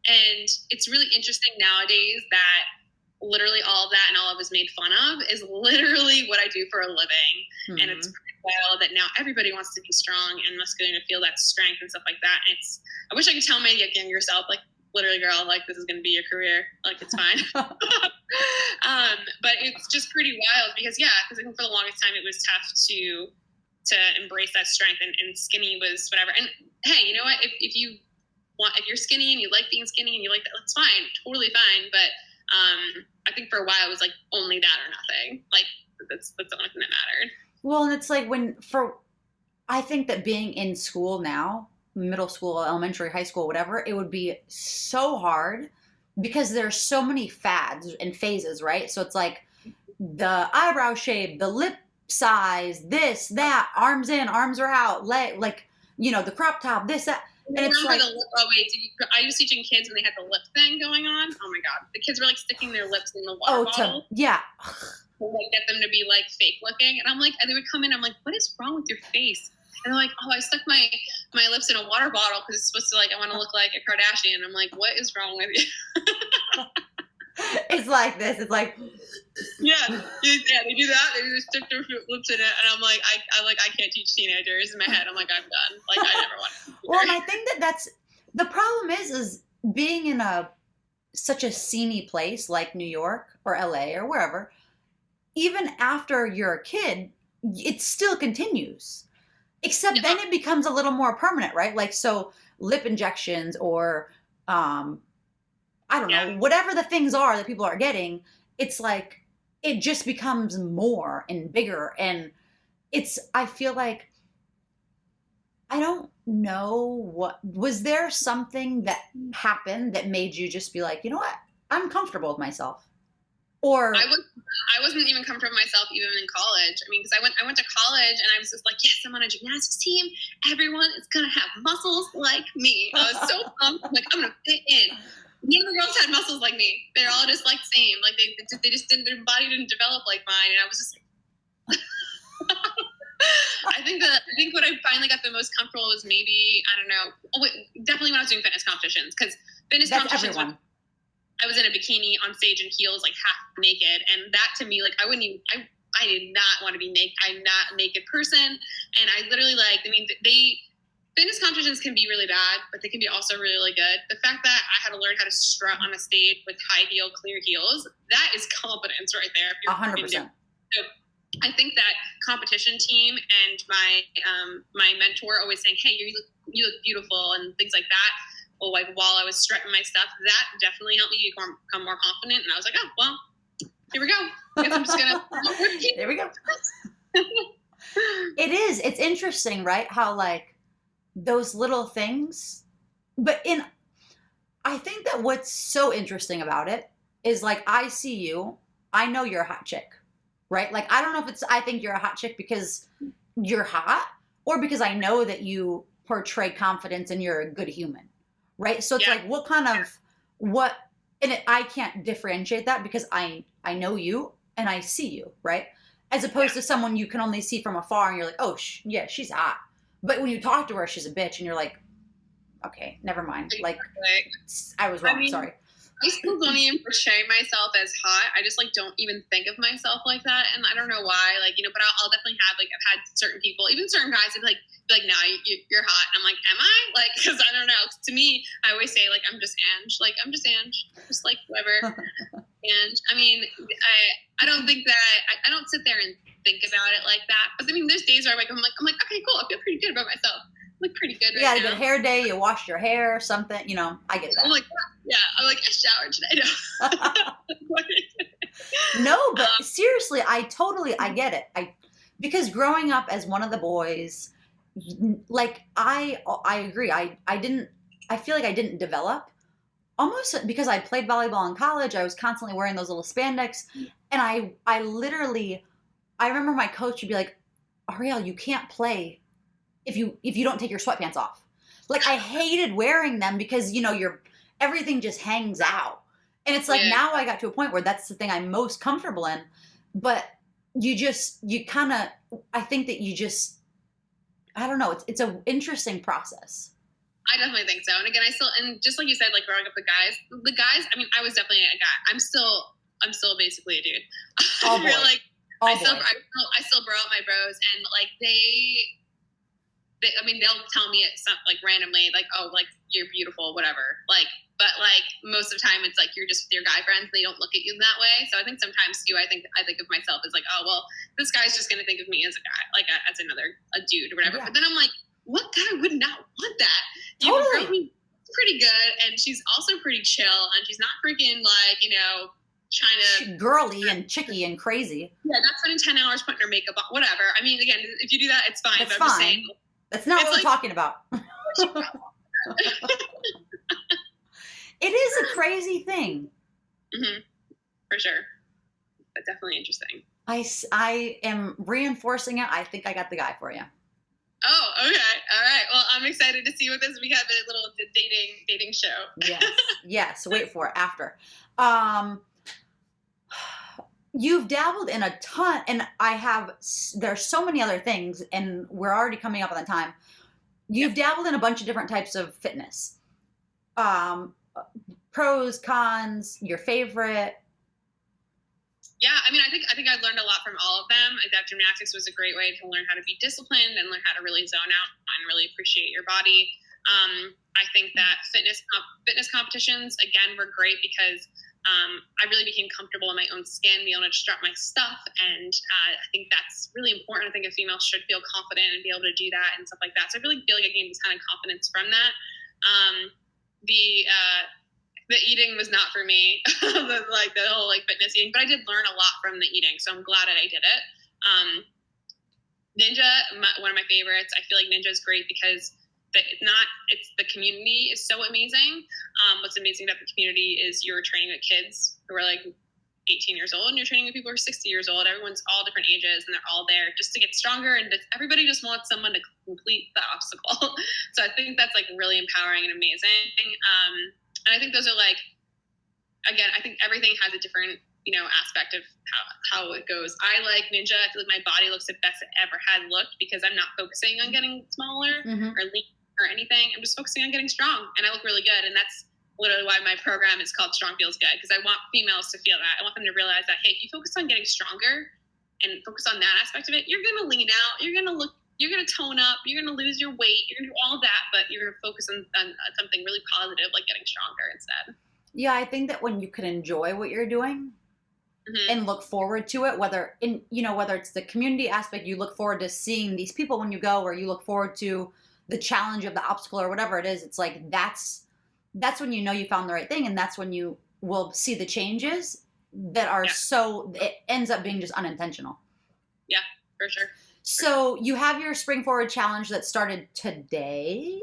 And it's really interesting nowadays that literally all of that and all of us made fun of is literally what I do for a living. Mm-hmm. And it's pretty wild that now everybody wants to be strong and muscular and feel that strength and stuff like that. And I wish I could tell my younger self, like, literally, girl, like, this is going to be your career. Like, it's fine. But it's just pretty wild because I think for the longest time it was tough to embrace that strength, and skinny was whatever. And hey, you know what? If you're skinny and you like being skinny and you like that, that's fine, totally fine. But I think for a while it was like only that or nothing. Like that's the only thing that mattered. Well, and it's like I think that being in school now, middle school, elementary, high school, whatever, it would be so hard because there's so many fads and phases, right? So it's like the eyebrow shape, the lip size, this, that, arms in, arms are out, like, you know, the crop top, this, that. And it's like, I was teaching kids when they had the lip thing going on. Oh my God. The kids were like sticking their lips in the water bottle. Yeah. To like get them to be like fake looking. And I'm like, and they would come in, I'm like, what is wrong with your face? And they're like, oh, I stuck my lips in a water bottle because it's supposed to, like, I want to look like a Kardashian. I'm like, what is wrong with you? It's like this. It's like, yeah, they do that. They just stick their lips in it, and I'm like, I can't teach teenagers. In my head, I'm like, I'm done. Like, I never want to. Well, and I think that's the problem is being in such a sceney place like New York or LA or wherever. Even after you're a kid, it still continues. Except then it becomes a little more permanent, right? Like, so lip injections or, I don't know, whatever the things are that people are getting, it's like, it just becomes more and bigger. And I feel like, I don't know was there something that happened that made you just be like, you know what? I'm comfortable with myself. Or I wasn't even comfortable with myself even in college. I mean, because I went to college and I was just like, yes, I'm on a gymnastics team. Everyone is gonna have muscles like me. I was so pumped. I'm like, I'm gonna fit in. None of the girls had muscles like me. They're all just like same. Like they just didn't. Their body didn't develop like mine, and I was just. I think what I finally got the most comfortable was maybe, I don't know. Definitely when I was doing fitness competitions, because fitness competitions. Everyone. I was in a bikini on stage in heels, like half naked. And that to me, like, I did not want to be naked. I'm not a naked person. And I literally fitness competitions can be really bad, but they can be also really, really good. The fact that I had to learn how to strut on a stage with high heel, clear heels, that is confidence right there. 100%. So I think that competition team and my mentor always saying, hey, you look beautiful and things like that. Well, like while I was strutting my stuff, that definitely helped me become more confident. And I was like, oh, well, here we go. I guess I'm just going to. There we go. It is. It's interesting, right? How like those little things, but I think that what's so interesting about it is like, I see you, I know you're a hot chick, right? Like, I don't know if I think you're a hot chick because you're hot or because I know that you portray confidence and you're a good human. Right. So it's like, I can't differentiate that because I know you and I see you. Right. As opposed to someone you can only see from afar and you're like, oh, yeah, she's hot. But when you talk to her, she's a bitch and you're like, okay, never mind. Like, I was wrong. Sorry. I still don't even portray myself as hot. I just like don't even think of myself like that, and I don't know why. Like, but I'll definitely have like, I've had certain people, even certain guys, that be like, "No, you're hot," and I'm like, "Am I?" Like, because I don't know. To me, I always say like, "I'm just Ange," like I'm just Ange, just like whoever. And I mean, I don't think that I don't sit there and think about it like that. But I mean, there's days where I'm like, okay, cool. I feel pretty good about myself. I look pretty good You right had a now. good hair day. You washed your hair, something. I get that. I'm like, yeah. I'm like, I showered today. No, but seriously, I get it. Because growing up as one of the boys, like I agree. I feel like I didn't develop almost because I played volleyball in college. I was constantly wearing those little spandex, and I literally, I remember my coach would be like, "Arielle, you can't play if you don't take your sweatpants off." Like I hated wearing them because everything just hangs out. And it's like now I got to a point where that's the thing I'm most comfortable in. But you kind of, I think that I don't know, it's an interesting process. I definitely think so. And again, and just like you said, like growing up with the guys, I mean, I was definitely a guy. I'm still basically a dude. All boys. Like, All I still bro out my bros, and like I mean, they'll tell me it like randomly, like, "Oh, like you're beautiful," whatever. Like, but like most of the time, it's like you're just with your guy friends. They don't look at you in that way. So I think sometimes too, I think of myself as like, "Oh, well, this guy's just gonna think of me as a guy, like as a dude or whatever." Yeah. But then I'm like, what guy would not want that? Totally. Girl, pretty good, and she's also pretty chill, and she's not freaking like trying to girly and chicky and crazy. Yeah, not spending 10 hours putting her makeup on. Whatever. I mean, again, if you do that, it's fine. It's but I'm fine. Just saying, that's not what we're talking about. It is a crazy thing. Mm-hmm. For sure. But definitely interesting. I am reinforcing it. I think I got the guy for you. Oh, okay. All right. Well, I'm excited to see what we have a little dating show. Yes. Wait for it after. You've dabbled in a ton, and there's so many other things, and we're already coming up on the time. You've dabbled in a bunch of different types of fitness. Pros, cons, your favorite. Yeah, I mean, I think I learned a lot from all of them. I thought gymnastics was a great way to learn how to be disciplined and learn how to really zone out and really appreciate your body. I think that fitness competitions, again, were great because I really became comfortable in my own skin, being able to strut my stuff. And I think that's really important. I think a female should feel confident and be able to do that and stuff like that. So I really feel like I gained this kind of confidence from that. The eating was not for me, the whole fitness eating, but I did learn a lot from the eating. So I'm glad that I did it. Ninja, one of my favorites. I feel like Ninja is great because the community is so amazing. What's amazing about the community is you're training with kids who are 18 years old, and you're training with people who are 60 years old. Everyone's all different ages, and they're all there just to get stronger, and everybody just wants someone to complete the obstacle. So I think that's really empowering and amazing. And I think those are again, I think everything has a different aspect of how it goes. I like Ninja. I feel like my body looks the best it ever had looked because I'm not focusing on getting smaller or lean or anything. I'm just focusing on getting strong, and I look really good. And that's literally why my program is called Strong Feels Good, because I want females to feel that. I want them to realize that, hey, if you focus on getting stronger and focus on that aspect of it, you're going to lean out, you're going to tone up, you're going to lose your weight, you're going to do all that, but you're going to focus on something really positive, like getting stronger instead. Yeah, I think that when you can enjoy what you're doing and look forward to it, whether it's the community aspect, you look forward to seeing these people when you go, or you look forward to the challenge of the obstacle or whatever it is, it's that's when you found the right thing, and that's when you will see the changes that are it ends up being just unintentional. Yeah, for sure. So you have your Spring Forward Challenge that started today?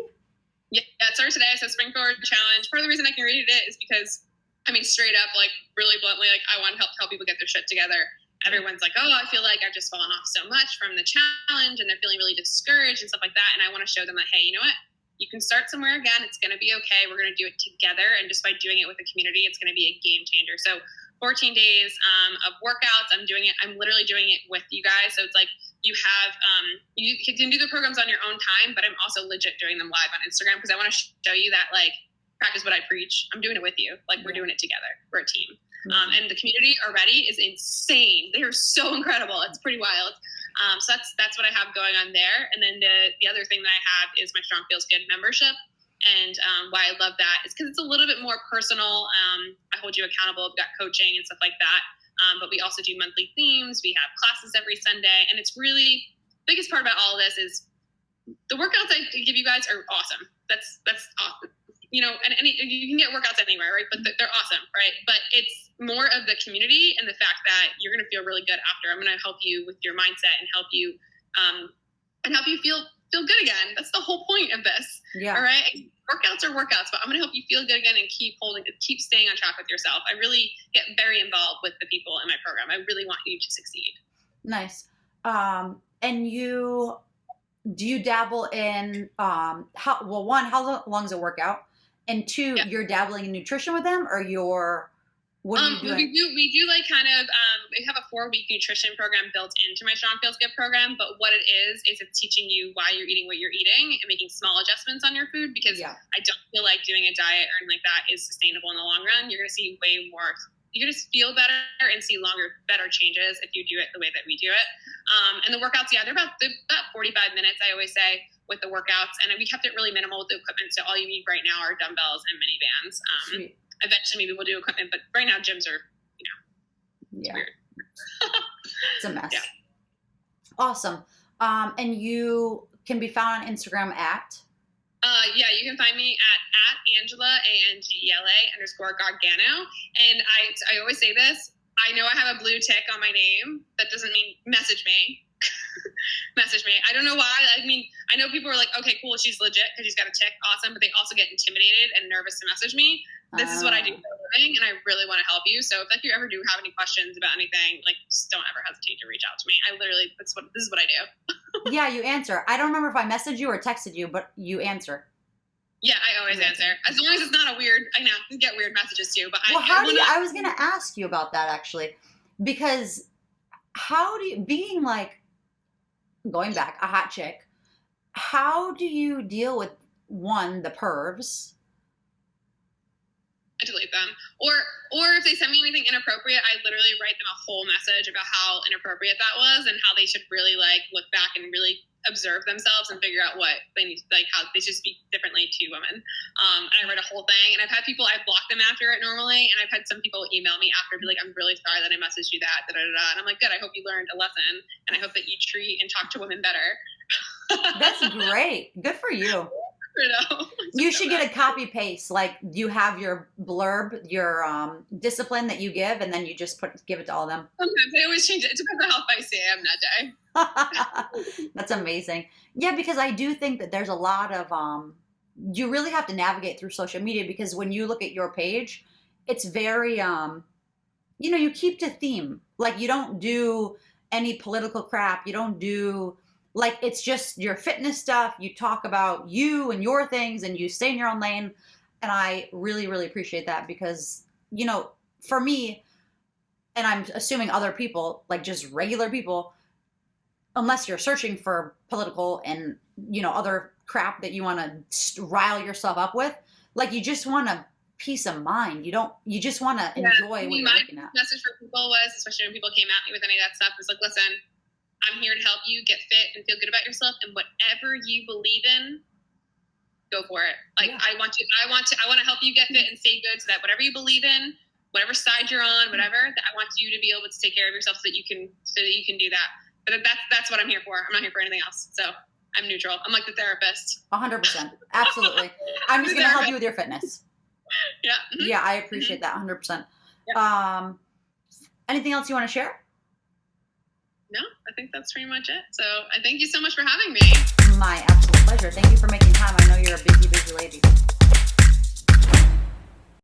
Yeah, it started today. So Spring Forward Challenge. Part of the reason I can read it is because, I mean, straight up, really bluntly, I want to help people get their shit together. Everyone's like, oh, I feel like I've just fallen off so much from the challenge, and they're feeling really discouraged and stuff like that. And I want to show them that, hey, you know what? You can start somewhere again. It's going to be okay. We're going to do it together. And just by doing it with the community, it's going to be a game changer. So 14 days of workouts. I'm literally doing it with you guys. So it's you have, you can do the programs on your own time, but I'm also legit doing them live on Instagram because I want to show you that practice what I preach, I'm doing it with you. Like we're doing it together. We're a team. And the community already is insane. They are so incredible. It's pretty wild. So that's what I have going on there. And then the other thing that I have is my Strong Feels Good membership. And why I love that is because it's a little bit more personal. I hold you accountable. I've got coaching and stuff like that. But we also do monthly themes. We have classes every Sunday. And it's really, the biggest part about all of this is the workouts I give you guys are awesome. That's awesome. You know, and you can get workouts anywhere, right? But they're awesome, right? But it's more of the community and the fact that you're going to feel really good after. I'm going to help you with your mindset and help you feel good again. That's the whole point of this. Yeah. All right. Workouts are workouts, but I'm going to help you feel good again and keep staying on track with yourself. I really get very involved with the people in my program. I really want you to succeed. Nice. And do you dabble in, how long is a workout? And two, you're dabbling in nutrition with them, or what are you doing? We do like kind of, we have a 4-week nutrition program built into my Strong Feels Good program, but what it is it's teaching you why you're eating what you're eating and making small adjustments on your food, because I don't feel like doing a diet or anything like that is sustainable in the long run. You're going to see way more, you're going to feel better and see better changes if you do it the way that we do it. And the workouts, they're about 45 minutes, I always say, with the workouts. And we kept it really minimal with the equipment. So all you need right now are dumbbells and mini bands. Eventually maybe we'll do equipment, but right now gyms are, weird. It's a mess. Yeah. Awesome. And you can be found on Instagram at? You can find me at Angela, _Gargano. And I always say this, I know I have a blue tick on my name. That doesn't mean message me. Message me. I don't know why. I mean, I know people are like, okay, cool, she's legit because she's got a tick. Awesome. But they also get intimidated and nervous to message me. This is what I do for a living, and I really want to help you. So if you ever do have any questions about anything, just don't ever hesitate to reach out to me. This is what I do. Yeah, you answer. I don't remember if I messaged you or texted you, but you answer. Yeah, I always answer. As long as it's not a weird, I know, you get weird messages too. But I was going to ask you about that actually, because being like, going back, a hot chick, how do you deal with, one, the pervs? I delete them. Or if they send me anything inappropriate, I literally write them a whole message about how inappropriate that was and how they should really look back and really observe themselves and figure out what they need, how they should speak differently to women. And I write a whole thing, and I've had people, I block them after it normally, and I've had some people email me after and be like, I'm really sorry that I messaged you that, and I'm like, good, I hope you learned a lesson, and I hope that you treat and talk to women better. That's great. Good for you. You should get a copy paste. You have your blurb, your discipline that you give, and then you just give it to all of them. Sometimes I always change it. It depends on how feisty I am that day. That's amazing. Yeah, because I do think that there's a lot of you really have to navigate through social media, because when you look at your page, it's very you keep to theme. You don't do any political crap. You don't do it's just your fitness stuff. You talk about you and your things, and you stay in your own lane. And I really, really appreciate that, because, for me, and I'm assuming other people, just regular people, unless you're searching for political and, other crap that you want to rile yourself up with, you just want a peace of mind. You just want to enjoy what you're looking at. My message for people was, especially when people came at me with any of that stuff, was listen, I'm here to help you get fit and feel good about yourself, and whatever you believe in, go for it. I want to help you get fit and stay good, so that whatever you believe in, whatever side you're on, whatever, that I want you to be able to take care of yourself so that you can do that. But that's what I'm here for. I'm not here for anything else. So I'm neutral. I'm like the therapist. 100%. Absolutely. I'm just going to help you with your fitness. Yeah. Mm-hmm. Yeah, I appreciate that 100%. Yep. Anything else you want to share? No, I think that's pretty much it. So I thank you so much for having me. My absolute pleasure. Thank you for making time. I know you're a busy, busy lady.